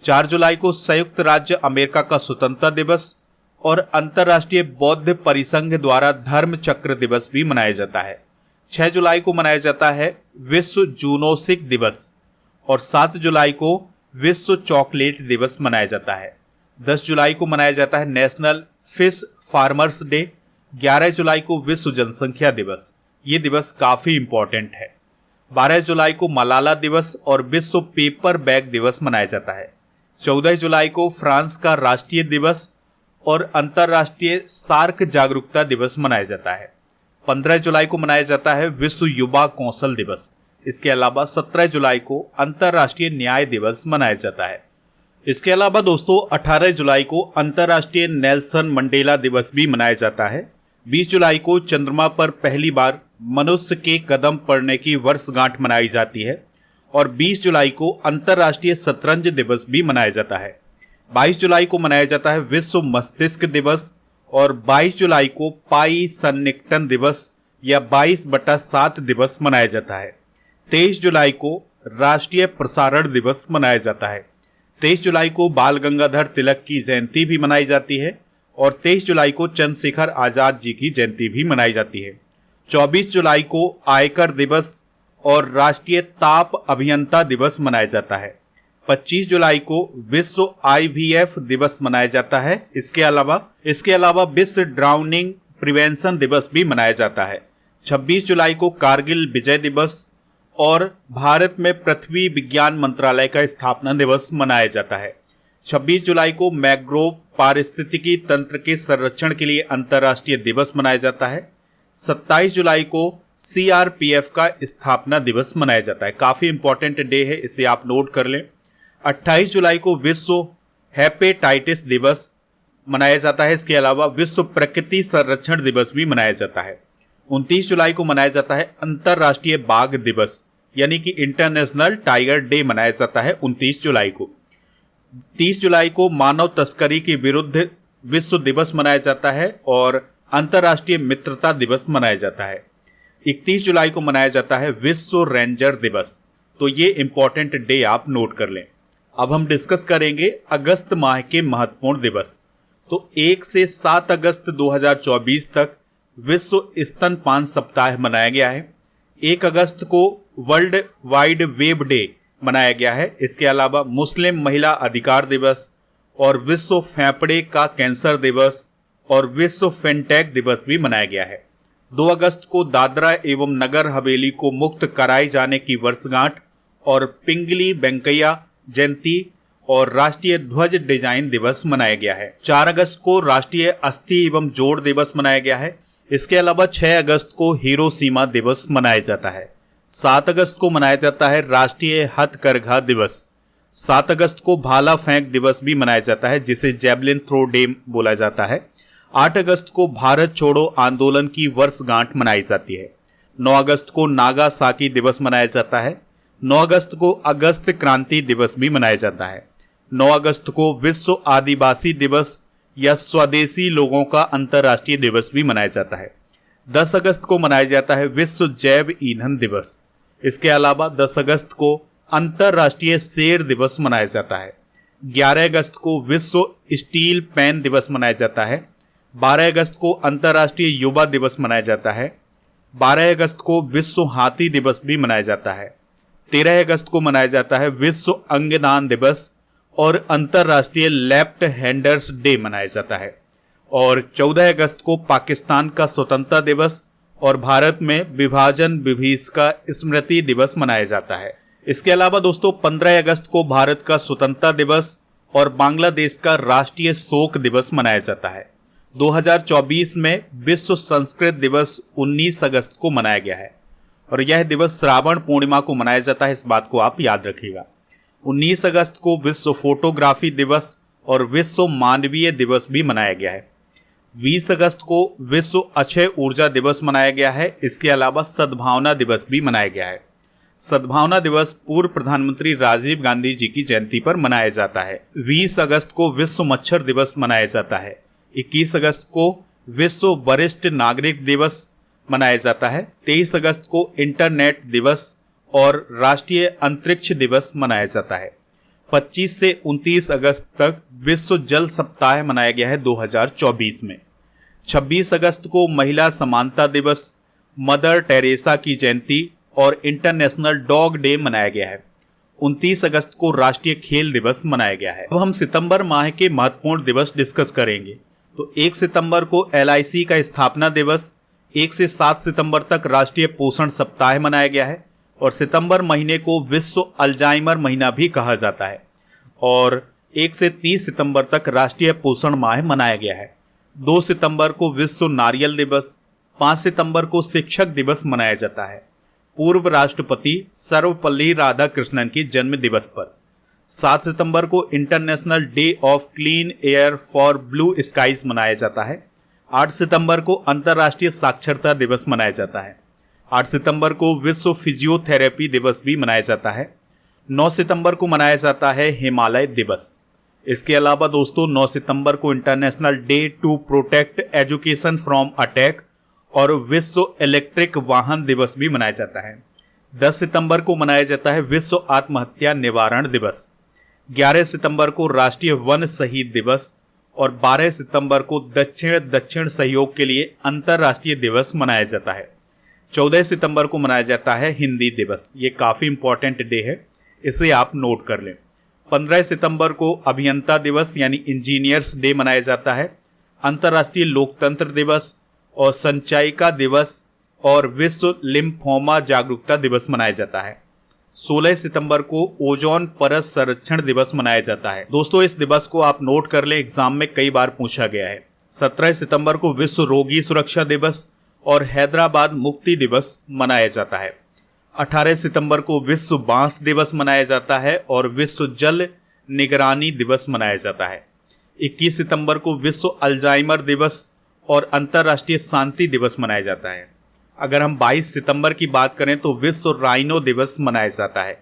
4 जुलाई को संयुक्त राज्य अमेरिका का स्वतंत्रता दिवस और अंतर्राष्ट्रीय बौद्ध परिसंघ द्वारा धर्म चक्र दिवस भी मनाया जाता है। 6 जुलाई को मनाया जाता है विश्व जूनोसिक दिवस और 7 जुलाई को विश्व चॉकलेट दिवस मनाया जाता है। 10 जुलाई को मनाया जाता है नेशनल फिश फार्मर्स डे। 11 जुलाई को विश्व जनसंख्या दिवस। ये दिवस काफी इंपॉर्टेंट है। 12 जुलाई को मलाला दिवस और विश्व पेपर बैग दिवस मनाया जाता है। 14 जुलाई को फ्रांस का राष्ट्रीय दिवस और अंतर्राष्ट्रीय सार्क जागरूकता दिवस मनाया जाता है। 15 जुलाई को मनाया जाता है विश्व युवा कौशल दिवस। इसके अलावा 17 जुलाई को अंतर्राष्ट्रीय न्याय दिवस मनाया जाता है। इसके अलावा दोस्तों 18 जुलाई को अंतर्राष्ट्रीय नेल्सन मंडेला दिवस भी मनाया जाता है। 20 जुलाई को चंद्रमा पर पहली बार मनुष्य के कदम पड़ने की वर्षगांठ मनाई जाती है। और 20 जुलाई को अंतर्राष्ट्रीय शतरंज दिवस भी मनाया जाता है। 22 जुलाई को मनाया जाता है विश्व मस्तिष्क दिवस और 22 जुलाई को पाई सन्निकटन दिवस या 22/7 दिवस मनाया जाता है। 23 जुलाई को राष्ट्रीय प्रसारण दिवस मनाया जाता है। 23 जुलाई को बाल गंगाधर तिलक की जयंती भी मनाई जाती है और 23 जुलाई को चंद्रशेखर आजाद जी की जयंती भी मनाई जाती है। 24 जुलाई को आयकर दिवस और राष्ट्रीय ताप अभियंता दिवस मनाया जाता है। 25 जुलाई को विश्व IVF दिवस मनाया जाता है। इसके अलावा विश्व ड्राउनिंग प्रिवेंशन दिवस भी मनाया जाता है। 26 जुलाई को कारगिल विजय दिवस और भारत में पृथ्वी विज्ञान मंत्रालय का स्थापना दिवस मनाया जाता है। 26 जुलाई को मैंग्रोव पारिस्थितिकी तंत्र के संरक्षण के लिए अंतर्राष्ट्रीय दिवस मनाया जाता है। 27 जुलाई को CRPF का स्थापना दिवस मनाया जाता है। काफी इंपॉर्टेंट डे है, इसे आप नोट कर लें। 28 जुलाई को विश्व हेपेटाइटिस दिवस मनाया जाता है। इसके अलावा विश्व प्रकृति संरक्षण दिवस भी मनाया जाता है। 29 जुलाई को मनाया जाता है अंतर्राष्ट्रीय बाघ दिवस यानी कि इंटरनेशनल टाइगर डे मनाया जाता है 29 जुलाई को। 30 जुलाई को मानव तस्करी के विरुद्ध विश्व दिवस मनाया जाता है और अंतर्राष्ट्रीय मित्रता दिवस मनाया जाता है। 31 जुलाई को मनाया जाता है विश्व रेंजर दिवस। तो ये इंपॉर्टेंट डे आप नोट कर लें। अब हम डिस्कस करेंगे अगस्त माह के महत्वपूर्ण दिवस। तो 1 से 7 अगस्त 2024 तक विश्व स्तनपान सप्ताह मनाया गया है। 1 अगस्त को वर्ल्ड वाइड वेब डे मनाया गया है। इसके अलावा मुस्लिम महिला अधिकार दिवस और विश्व फेफड़े का कैंसर दिवस और विश्व फिनटेक दिवस भी मनाया गया है। 2 अगस्त को दादरा एवं नगर हवेली को मुक्त कराए जाने की वर्षगांठ और पिंगली वेंकैया जयंती और राष्ट्रीय ध्वज डिजाइन दिवस मनाया गया है। 4 अगस्त को राष्ट्रीय अस्थि एवं जोड़ दिवस मनाया गया है। इसके अलावा 6 अगस्त को हिरोशिमा दिवस मनाया जाता है। 7 अगस्त को मनाया जाता है राष्ट्रीय हथकरघा दिवस। 7 अगस्त को भाला फेंक दिवस भी मनाया जाता है जिसे जैवलिन थ्रो डे बोला जाता है। 8 अगस्त को भारत छोड़ो आंदोलन की वर्षगांठ मनाई जाती है। 9 अगस्त को नागासाकी दिवस मनाया जाता है। 9 अगस्त को अगस्त क्रांति दिवस भी मनाया जाता है। 9 अगस्त को विश्व आदिवासी दिवस या स्वदेशी लोगों का अंतर्राष्ट्रीय दिवस भी मनाया जाता है। 10 अगस्त को मनाया जाता है विश्व जैव ईंधन दिवस। इसके अलावा 10 अगस्त को अंतर्राष्ट्रीय शेर दिवस मनाया जाता है। 11 अगस्त को विश्व स्टील पेन दिवस मनाया जाता है। 12 अगस्त को अंतर्राष्ट्रीय युवा दिवस मनाया जाता है। 12 अगस्त को विश्व हाथी दिवस भी मनाया जाता है। 13 अगस्त को मनाया जाता है विश्व अंगदान दिवस और अंतर्राष्ट्रीय लेफ्ट हैंडर्स डे मनाया जाता है। और 14 अगस्त को पाकिस्तान का स्वतंत्रता दिवस और भारत में विभाजन विभीषका स्मृति दिवस मनाया जाता है। इसके अलावा दोस्तों 15 अगस्त को भारत का स्वतंत्रता दिवस और बांग्लादेश का राष्ट्रीय शोक दिवस मनाया जाता है। 2024 में विश्व संस्कृत दिवस 19 अगस्त को मनाया गया है और यह दिवस श्रावण पूर्णिमा को मनाया जाता है, इस बात को आप याद रखिएगा। 19 अगस्त को विश्व फोटोग्राफी दिवस और विश्व मानवीय दिवस भी मनाया गया है। 20 अगस्त को विश्व अक्षय ऊर्जा दिवस मनाया गया है। इसके अलावा सद्भावना दिवस भी मनाया गया है। सद्भावना दिवस पूर्व प्रधानमंत्री राजीव गांधी जी की जयंती पर मनाया जाता है। 20 अगस्त को विश्व मच्छर दिवस मनाया जाता है। 21 अगस्त को विश्व वरिष्ठ नागरिक दिवस मनाया जाता है। 23 अगस्त को इंटरनेट दिवस और राष्ट्रीय अंतरिक्ष दिवस मनाया जाता है। 25 से 29 अगस्त तक विश्व जल सप्ताह मनाया गया है 2024 में। 26 अगस्त को महिला समानता दिवस, मदर टेरेसा की जयंती और इंटरनेशनल डॉग डे मनाया गया है। 29 अगस्त को राष्ट्रीय खेल दिवस मनाया गया है। अब हम सितंबर माह के महत्वपूर्ण दिवस डिस्कस करेंगे। तो 1 सितंबर को LIC का स्थापना दिवस, 1 से 7 सितंबर तक राष्ट्रीय पोषण सप्ताह मनाया गया है और सितंबर महीने को विश्व अल्जाइमर महीना भी कहा जाता है और 1 से 30 सितंबर तक राष्ट्रीय पोषण माह मनाया गया है। 2 सितंबर को विश्व नारियल दिवस, 5 सितंबर को शिक्षक दिवस मनाया जाता है पूर्व राष्ट्रपति सर्वपल्ली राधाकृष्णन की जन्म दिवस पर। 7 सितंबर को international day of clean air for blue skies मनाया जाता है। 8 सितंबर को अंतर्राष्ट्रीय साक्षरता दिवस मनाया जाता है। 8 सितंबर को विश्व फिजियोथेरेपी दिवस भी मनाया जाता है। 9 सितंबर को मनाया जाता है हिमालय दिवस। इसके अलावा दोस्तों 9 सितंबर को international day to protect education from attack और विश्व इलेक्ट्रिक वाहन दिवस भी मनाया जाता है। 10 सितंबर को मनाया जाता है विश्व आत्महत्या निवारण दिवस। 11 सितंबर को राष्ट्रीय वन शहीद दिवस और 12 सितंबर को दक्षिण सहयोग के लिए अंतर्राष्ट्रीय दिवस मनाया जाता है। 14 सितंबर को मनाया जाता है हिंदी दिवस। ये काफ़ी इंपॉर्टेंट डे है, इसे आप नोट कर लें। 15 सितंबर को अभियंता दिवस यानी इंजीनियर्स डे मनाया जाता है। अंतर्राष्ट्रीय लोकतंत्र दिवस और संचयिका दिवस और विश्व लिम्फोमा जागरूकता दिवस मनाया जाता है। 16 सितंबर को ओजोन परत संरक्षण दिवस मनाया जाता है। दोस्तों इस दिवस को आप नोट कर लें, एग्जाम में कई बार पूछा गया है। 17 सितंबर को विश्व रोगी सुरक्षा दिवस और हैदराबाद मुक्ति दिवस मनाया जाता है। 18 सितंबर को विश्व बांस दिवस मनाया जाता है और विश्व जल निगरानी दिवस मनाया जाता है। 21 सितंबर को विश्व अल्जाइमर दिवस और अंतर्राष्ट्रीय शांति दिवस मनाया जाता है। अगर हम 22 सितंबर की बात करें तो विश्व राइनो दिवस मनाया जाता है।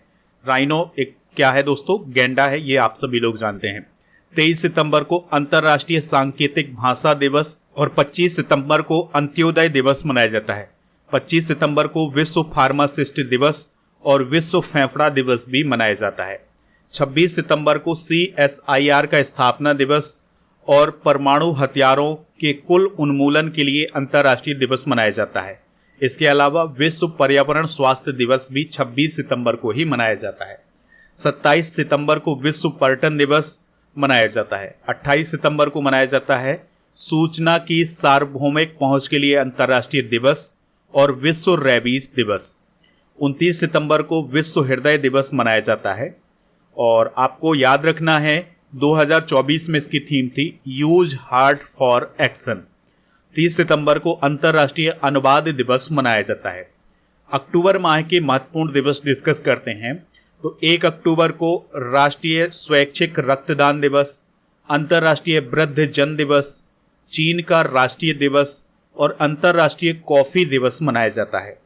राइनो एक क्या है दोस्तों? गैंडा है, ये आप सभी लोग जानते हैं। 23 सितंबर को अंतर्राष्ट्रीय सांकेतिक भाषा दिवस और 25 सितंबर को अंत्योदय दिवस मनाया जाता है। 25 सितंबर को विश्व फार्मासिस्ट दिवस और विश्व फेफड़ा दिवस भी मनाया जाता है। 26 सितंबर को CSIR का स्थापना दिवस और परमाणु हथियारों के कुल उन्मूलन के लिए अंतर्राष्ट्रीय दिवस मनाया जाता है। इसके अलावा विश्व पर्यावरण स्वास्थ्य दिवस भी 26 सितंबर को ही मनाया जाता है। 27 सितंबर को विश्व पर्यटन दिवस मनाया जाता है। 28 सितंबर को मनाया जाता है सूचना की सार्वभौमिक पहुंच के लिए अंतर्राष्ट्रीय दिवस और विश्व रेबीज दिवस। 29 सितंबर को विश्व हृदय दिवस मनाया जाता है और आपको याद रखना है 2024 में इसकी थीम थी यूज हार्ट फॉर एक्शन। 30 सितंबर को अंतर्राष्ट्रीय अनुवाद दिवस मनाया जाता है। अक्टूबर माह के महत्वपूर्ण दिवस डिस्कस करते हैं तो 1 अक्टूबर को राष्ट्रीय स्वैच्छिक रक्तदान दिवस, अंतर्राष्ट्रीय वृद्ध जन दिवस, चीन का राष्ट्रीय दिवस और अंतर्राष्ट्रीय कॉफी दिवस मनाया जाता है।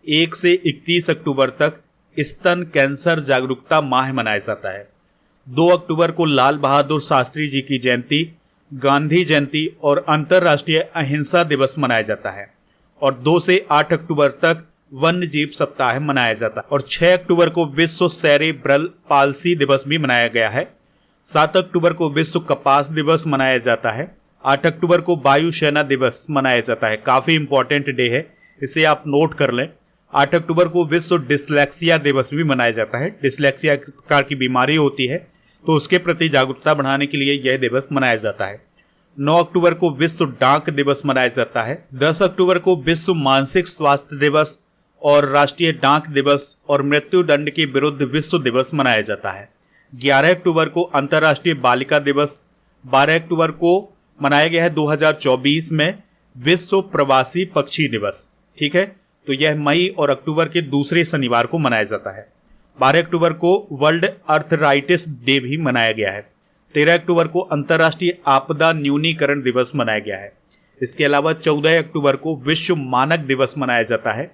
1 से 31 अक्टूबर तक स्तन कैंसर जागरूकता माह मनाया जाता है। 2 अक्टूबर को लाल बहादुर शास्त्री जी की जयंती, गांधी जयंती और अंतर्राष्ट्रीय अहिंसा दिवस मनाया जाता है। और 2 से 8 अक्टूबर तक वन्य जीव सप्ताह मनाया जाता है। और 6 अक्टूबर को विश्व सेरेब्रल पाल्सी दिवस भी मनाया गया है। 7 अक्टूबर को विश्व कपास दिवस मनाया जाता है। 8 अक्टूबर को वायुसेना दिवस मनाया जाता है। काफी इंपॉर्टेंट डे है, इसे आप नोट कर लें। 8 अक्टूबर को विश्व डिसलेक्सिया दिवस भी मनाया जाता है। डिसलेक्सिया एक प्रकार की बीमारी होती है, तो उसके प्रति जागरूकता बढ़ाने के लिए यह दिवस मनाया जाता है। 9 अक्टूबर को विश्व डाक दिवस मनाया जाता है। 10 अक्टूबर को विश्व मानसिक स्वास्थ्य दिवस और राष्ट्रीय डाक दिवस और मृत्यु दंड के विरुद्ध विश्व दिवस मनाया जाता है। 11 अक्टूबर को अंतर्राष्ट्रीय बालिका दिवस। 12 अक्टूबर को मनाया गया है 2024 में विश्व प्रवासी पक्षी दिवस। ठीक है, तो यह मई और अक्टूबर के दूसरे शनिवार को मनाया जाता है। 12 अक्टूबर को वर्ल्ड अर्थराइटिस डे भी मनाया गया है। 13 अक्टूबर को अंतर्राष्ट्रीय आपदा न्यूनीकरण दिवस मनाया गया है। इसके अलावा 14 अक्टूबर को विश्व मानक दिवस मनाया जाता है।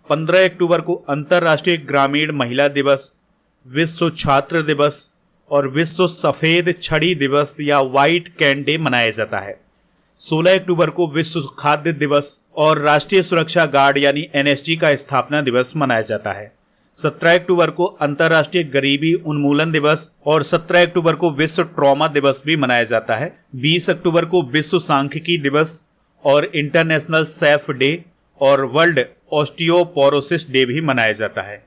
15 अक्टूबर को अंतर्राष्ट्रीय ग्रामीण महिला दिवस, विश्व छात्र दिवस और विश्व सफेद छड़ी दिवस या व्हाइट कैन डे मनाया जाता है। 16 अक्टूबर को विश्व खाद्य दिवस और राष्ट्रीय सुरक्षा गार्ड यानी एनएसजी का स्थापना दिवस मनाया जाता है। 17 अक्टूबर को अंतर्राष्ट्रीय गरीबी उन्मूलन दिवस और 17 अक्टूबर को विश्व ट्रॉमा दिवस भी मनाया जाता है। 20 अक्टूबर को विश्व सांख्यिकी दिवस और इंटरनेशनल सेफ डे और वर्ल्ड ऑस्टियोपोरोसिस डे भी मनाया जाता है।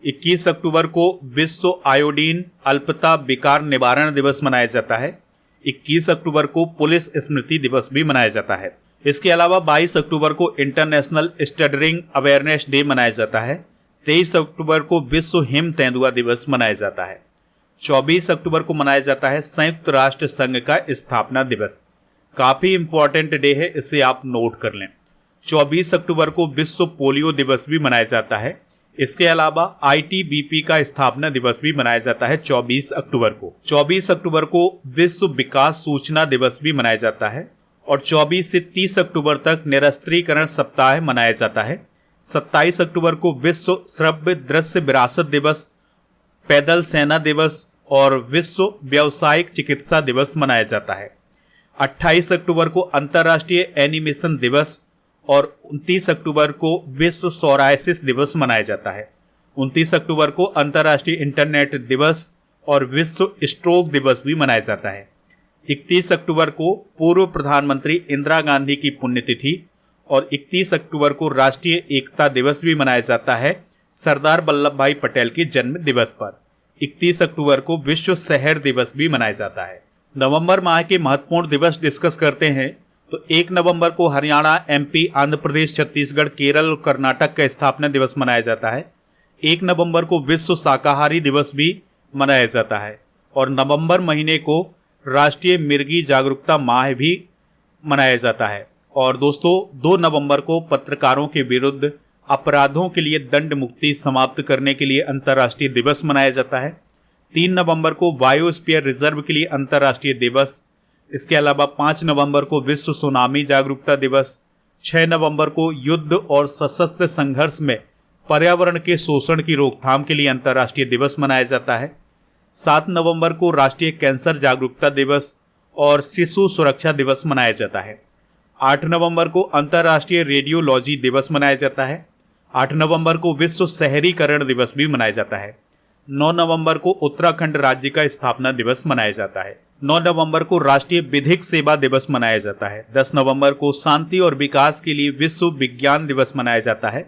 21 अक्टूबर को विश्व आयोडीन अल्पता विकार निवारण दिवस मनाया जाता है। 21 अक्टूबर को पुलिस स्मृति दिवस भी मनाया जाता है। इसके अलावा 22 अक्टूबर को इंटरनेशनल स्टडरिंग अवेयरनेस डे मनाया जाता है। 23 अक्टूबर को विश्व हिम तेंदुआ दिवस मनाया जाता है। 24 अक्टूबर को मनाया जाता है संयुक्त राष्ट्र संघ का स्थापना दिवस। काफी इंपॉर्टेंट डे है, इसे आप नोट कर लें। 24 अक्टूबर को विश्व पोलियो दिवस भी मनाया जाता है। इसके अलावा आईटीबीपी का स्थापना दिवस भी मनाया जाता है 24 अक्टूबर को। 24 अक्टूबर को विश्व विकास सूचना दिवस भी मनाया जाता है और 24 से 30 अक्टूबर तक निरस्त्रीकरण सप्ताह मनाया जाता है। 27 अक्टूबर को विश्व श्रव्य दृश्य विरासत दिवस, पैदल सेना दिवस और विश्व व्यावसायिक चिकित्सा दिवस मनाया जाता है। 28 अक्टूबर को अंतर्राष्ट्रीय एनिमेशन दिवस और 29 अक्टूबर को विश्व सोरायसिस दिवस मनाया जाता है। 29 अक्टूबर को अंतर्राष्ट्रीय इंटरनेट दिवस और विश्व स्ट्रोक दिवस भी मनाया जाता है। 31 अक्टूबर को पूर्व प्रधानमंत्री इंदिरा गांधी की पुण्यतिथि और 31 अक्टूबर को राष्ट्रीय एकता दिवस भी मनाया जाता है सरदार वल्लभ भाई पटेल के जन्म दिवस पर। 31 अक्टूबर को विश्व शहर दिवस भी मनाया जाता है। नवंबर माह के महत्वपूर्ण दिवस डिस्कस करते हैं तो 1 नवंबर को हरियाणा, एमपी, आंध्र प्रदेश, छत्तीसगढ़, केरल और कर्नाटक का स्थापना दिवस मनाया जाता है। 1 नवंबर को विश्व शाकाहारी दिवस भी मनाया जाता है और नवंबर महीने को राष्ट्रीय मिर्गी जागरूकता माह भी मनाया जाता है। और दोस्तों 2 नवंबर को पत्रकारों के विरुद्ध अपराधों के लिए दंड मुक्ति समाप्त करने के लिए अंतर्राष्ट्रीय दिवस मनाया जाता है। 3 नवंबर को बायोस्फीयर रिजर्व के लिए अंतर्राष्ट्रीय दिवस। इसके अलावा 5 नवंबर को विश्व सुनामी जागरूकता दिवस। 6 नवंबर को युद्ध और सशस्त्र संघर्ष में पर्यावरण के शोषण की रोकथाम के लिए अंतर्राष्ट्रीय दिवस मनाया जाता है। 7 नवंबर को राष्ट्रीय कैंसर जागरूकता दिवस और शिशु सुरक्षा दिवस मनाया जाता है। 8 नवंबर को अंतर्राष्ट्रीय रेडियोलॉजी दिवस मनाया जाता है। 8 नवंबर को विश्व शहरीकरण दिवस भी मनाया जाता है। 9 नवंबर को उत्तराखंड राज्य का स्थापना दिवस मनाया जाता है। 9 नवंबर को राष्ट्रीय विधिक सेवा दिवस मनाया जाता है। 10 नवंबर को शांति और विकास के लिए विश्व विज्ञान दिवस मनाया जाता है।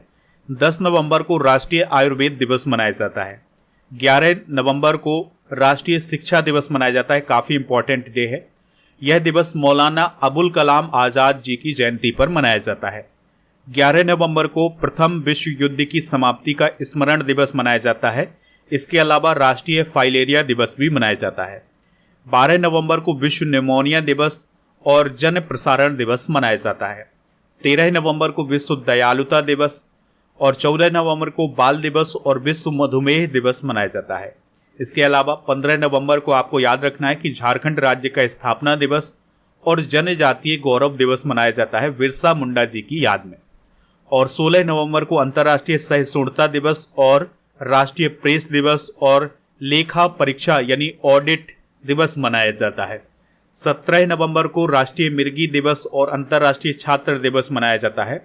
10 नवंबर को राष्ट्रीय आयुर्वेद दिवस मनाया जाता है। 11 नवंबर को राष्ट्रीय शिक्षा दिवस मनाया जाता है। काफी इंपॉर्टेंट डे है। यह दिवस मौलाना अबुल कलाम आजाद जी की जयंती पर मनाया जाता है। 11 नवंबर को प्रथम विश्व युद्ध की समाप्ति का स्मरण दिवस मनाया जाता है। इसके अलावा राष्ट्रीय फाइलेरिया दिवस भी मनाया जाता है। 12 नवंबर को विश्व निमोनिया दिवस और जन प्रसारण दिवस मनाया जाता है। 13 नवंबर को विश्व दयालुता दिवस और 14 नवंबर को बाल दिवस और विश्व मधुमेह दिवस मनाया जाता है। इसके अलावा 15 नवंबर को आपको याद रखना है कि झारखंड राज्य का स्थापना दिवस और जनजातीय गौरव दिवस मनाया जाता है बिरसा मुंडा जी की याद में। और 16 नवंबर को अंतर्राष्ट्रीय सहिष्णुता दिवस और राष्ट्रीय प्रेस दिवस और लेखा परीक्षा यानी ऑडिट दिवस मनाया जाता है। 17 नवंबर को राष्ट्रीय मिर्गी दिवस और अंतर्राष्ट्रीय छात्र दिवस मनाया जाता है।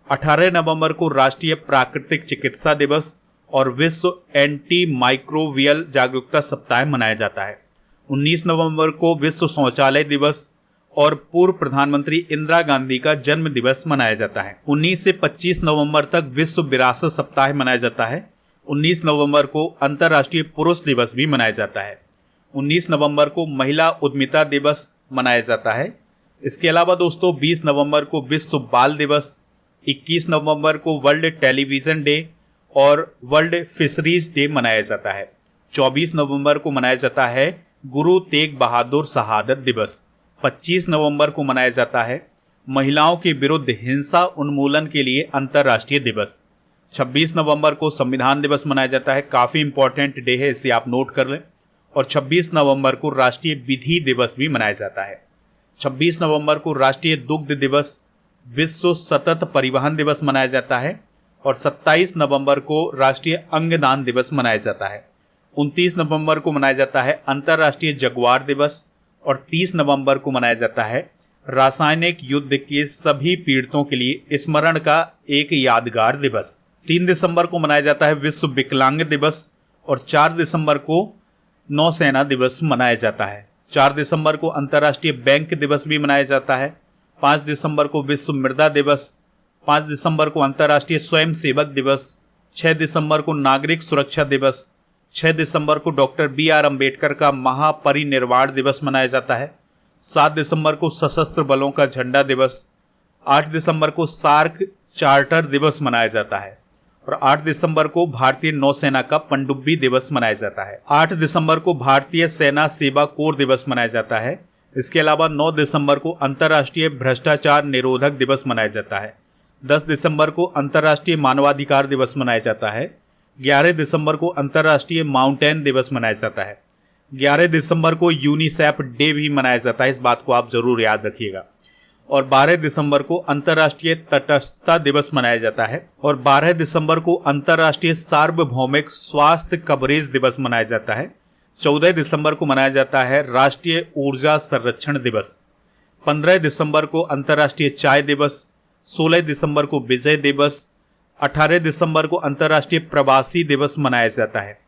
18 नवंबर को राष्ट्रीय प्राकृतिक चिकित्सा दिवस और विश्व एंटी माइक्रोबियल जागरूकता सप्ताह मनाया जाता है। 19 नवंबर को विश्व शौचालय दिवस और पूर्व प्रधानमंत्री इंदिरा गांधी का जन्म दिवस मनाया जाता है। 19 से 25 नवंबर तक विश्व विरासत सप्ताह मनाया जाता है। 19 नवंबर को अंतर्राष्ट्रीय पुरुष दिवस भी मनाया जाता है। 19 नवंबर को महिला उद्यमिता दिवस मनाया जाता है। इसके अलावा दोस्तों 20 नवंबर को विश्व बाल दिवस, 21 नवंबर को वर्ल्ड टेलीविजन डे और वर्ल्ड फिशरीज डे मनाया जाता है। 24 नवंबर को मनाया जाता है गुरु तेग बहादुर शहादत दिवस। 25 नवंबर को मनाया जाता है महिलाओं के विरुद्ध हिंसा उन्मूलन के लिए अंतर्राष्ट्रीय दिवस। 26 नवंबर को संविधान दिवस मनाया जाता है। काफ़ी इंपॉर्टेंट डे है, इसे आप नोट कर लें। और 26 नवंबर को राष्ट्रीय विधि दिवस भी मनाया जाता है। 26 नवंबर को राष्ट्रीय दुग्ध दिवस, विश्व सतत परिवहन दिवस मनाया जाता है। और 27 नवंबर को राष्ट्रीय अंगदान दिवस मनाया जाता है। 29 नवंबर को मनाया जाता है अंतर्राष्ट्रीय जगुआर दिवस और 30 नवंबर को मनाया जाता है रासायनिक युद्ध के सभी पीड़ितों के लिए स्मरण का एक यादगार दिवस। 3 दिसंबर को मनाया जाता है विश्व विकलांग दिवस और 4 दिसंबर को नौसेना दिवस मनाया जाता है। 4 दिसंबर को अंतर्राष्ट्रीय बैंक दिवस भी मनाया जाता है। 5 दिसंबर को विश्व मृदा दिवस, 5 दिसंबर को अंतर्राष्ट्रीय स्वयं सेवक दिवस, 6 दिसंबर को नागरिक सुरक्षा दिवस, 6 दिसंबर को डॉक्टर BR अम्बेडकर का महापरिनिर्वाण दिवस मनाया जाता है। 7 दिसंबर को सशस्त्र बलों का झंडा दिवस, 8 दिसंबर को सार्क चार्टर दिवस मनाया जाता है और 8 दिसंबर को भारतीय नौसेना का पनडुब्बी दिवस मनाया जाता है। 8 दिसंबर को भारतीय सेना सेवा कोर दिवस मनाया जाता है। इसके अलावा 9 दिसंबर को अंतर्राष्ट्रीय भ्रष्टाचार निरोधक दिवस मनाया जाता है। 10 दिसंबर को अंतर्राष्ट्रीय मानवाधिकार दिवस मनाया जाता है। 11 दिसंबर को अंतर्राष्ट्रीय माउंटेन दिवस मनाया जाता है। 11 दिसंबर को यूनिसेफ डे भी मनाया जाता है, इस बात को आप जरूर याद रखिएगा। और 12 दिसंबर को अंतर्राष्ट्रीय तटस्थता दिवस मनाया जाता है। और 12 दिसंबर को अंतर्राष्ट्रीय सार्वभौमिक स्वास्थ्य कवरेज दिवस मनाया जाता है। 14 दिसंबर को मनाया जाता है राष्ट्रीय ऊर्जा संरक्षण दिवस। 15 दिसंबर को अंतर्राष्ट्रीय चाय दिवस। 16 दिसंबर को विजय दिवस। 18 दिसंबर को अंतर्राष्ट्रीय प्रवासी दिवस मनाया जाता है।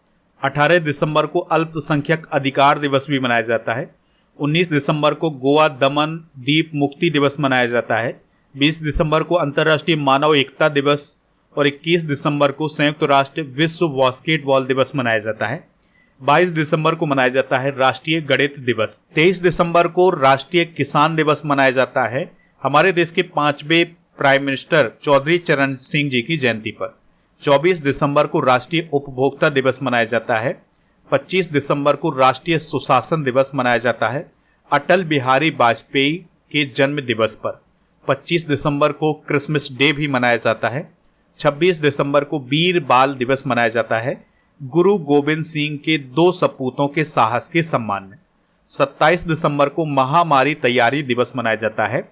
18 दिसंबर को अल्पसंख्यक अधिकार दिवस भी मनाया जाता है। 19 दिसंबर को गोवा दमन द्वीप मुक्ति दिवस मनाया जाता है। 20 दिसंबर को अंतर्राष्ट्रीय मानव एकता दिवस और 21 दिसंबर को संयुक्त राष्ट्र विश्व बास्केटबॉल दिवस मनाया जाता है। 22 दिसंबर को मनाया जाता है राष्ट्रीय गणित दिवस। 23 दिसंबर को राष्ट्रीय किसान दिवस मनाया जाता है हमारे देश के 5वें प्राइम मिनिस्टर चौधरी चरण सिंह जी की जयंती पर। 24 दिसंबर को राष्ट्रीय उपभोक्ता दिवस मनाया जाता है। 25 दिसंबर को राष्ट्रीय सुशासन दिवस मनाया जाता है अटल बिहारी वाजपेयी के जन्म दिवस पर। 25 दिसंबर को क्रिसमस डे भी मनाया जाता है। 26 दिसंबर को वीर बाल दिवस मनाया जाता है गुरु गोविंद सिंह के 2 सपूतों के साहस के सम्मान में। 27 दिसंबर को महामारी तैयारी दिवस मनाया जाता है।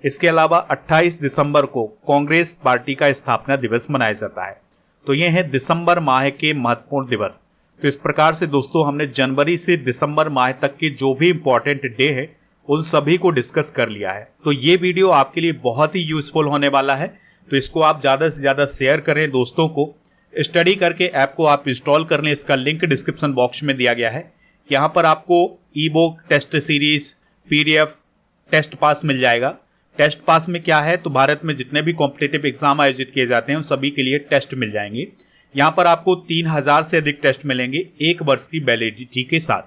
इसके अलावा 28 दिसंबर को कांग्रेस पार्टी का स्थापना दिवस मनाया जाता है। तो ये हैं दिसंबर माह के महत्वपूर्ण दिवस। तो इस प्रकार से दोस्तों हमने जनवरी से दिसंबर माह तक के जो भी इंपॉर्टेंट डे है उन सभी को डिस्कस कर लिया है। तो ये वीडियो आपके लिए बहुत ही यूजफुल होने वाला है, तो इसको आप ज़्यादा से ज़्यादा शेयर करें दोस्तों को। स्टडी करके ऐप को आप इंस्टॉल कर लें, इसका लिंक डिस्क्रिप्शन बॉक्स में दिया गया है। यहाँ पर आपको e book, test series, PDF, test pass मिल जाएगा। टेस्ट पास में क्या है, तो भारत में जितने भी कॉम्पिटिटिव एग्जाम आयोजित किए जाते हैं उन सभी के लिए टेस्ट मिल जाएंगे। यहाँ पर आपको 3000 से अधिक टेस्ट मिलेंगे 1 वर्ष की वैलिडिटी के साथ।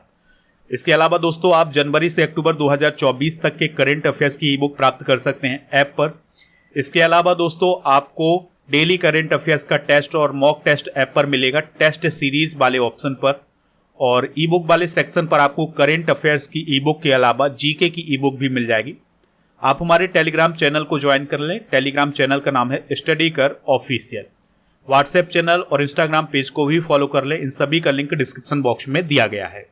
इसके अलावा दोस्तों आप जनवरी से अक्टूबर 2024 तक के करंट अफेयर्स की ई बुक प्राप्त कर सकते हैं ऐप पर। इसके अलावा दोस्तों आपको डेली करंट अफेयर्स का टेस्ट और मॉक टेस्ट ऐप पर मिलेगा, टेस्ट सीरीज वाले ऑप्शन पर। और ई बुक वाले सेक्शन पर आपको करंट अफेयर्स की ई बुक के अलावा जीके की ई बुक भी मिल जाएगी। आप हमारे टेलीग्राम चैनल को ज्वाइन कर लें। टेलीग्राम चैनल का नाम है स्टडी कर ऑफिशियल। व्हाट्सएप चैनल और इंस्टाग्राम पेज को भी फॉलो कर लें, इन सभी का लिंक डिस्क्रिप्शन बॉक्स में दिया गया है।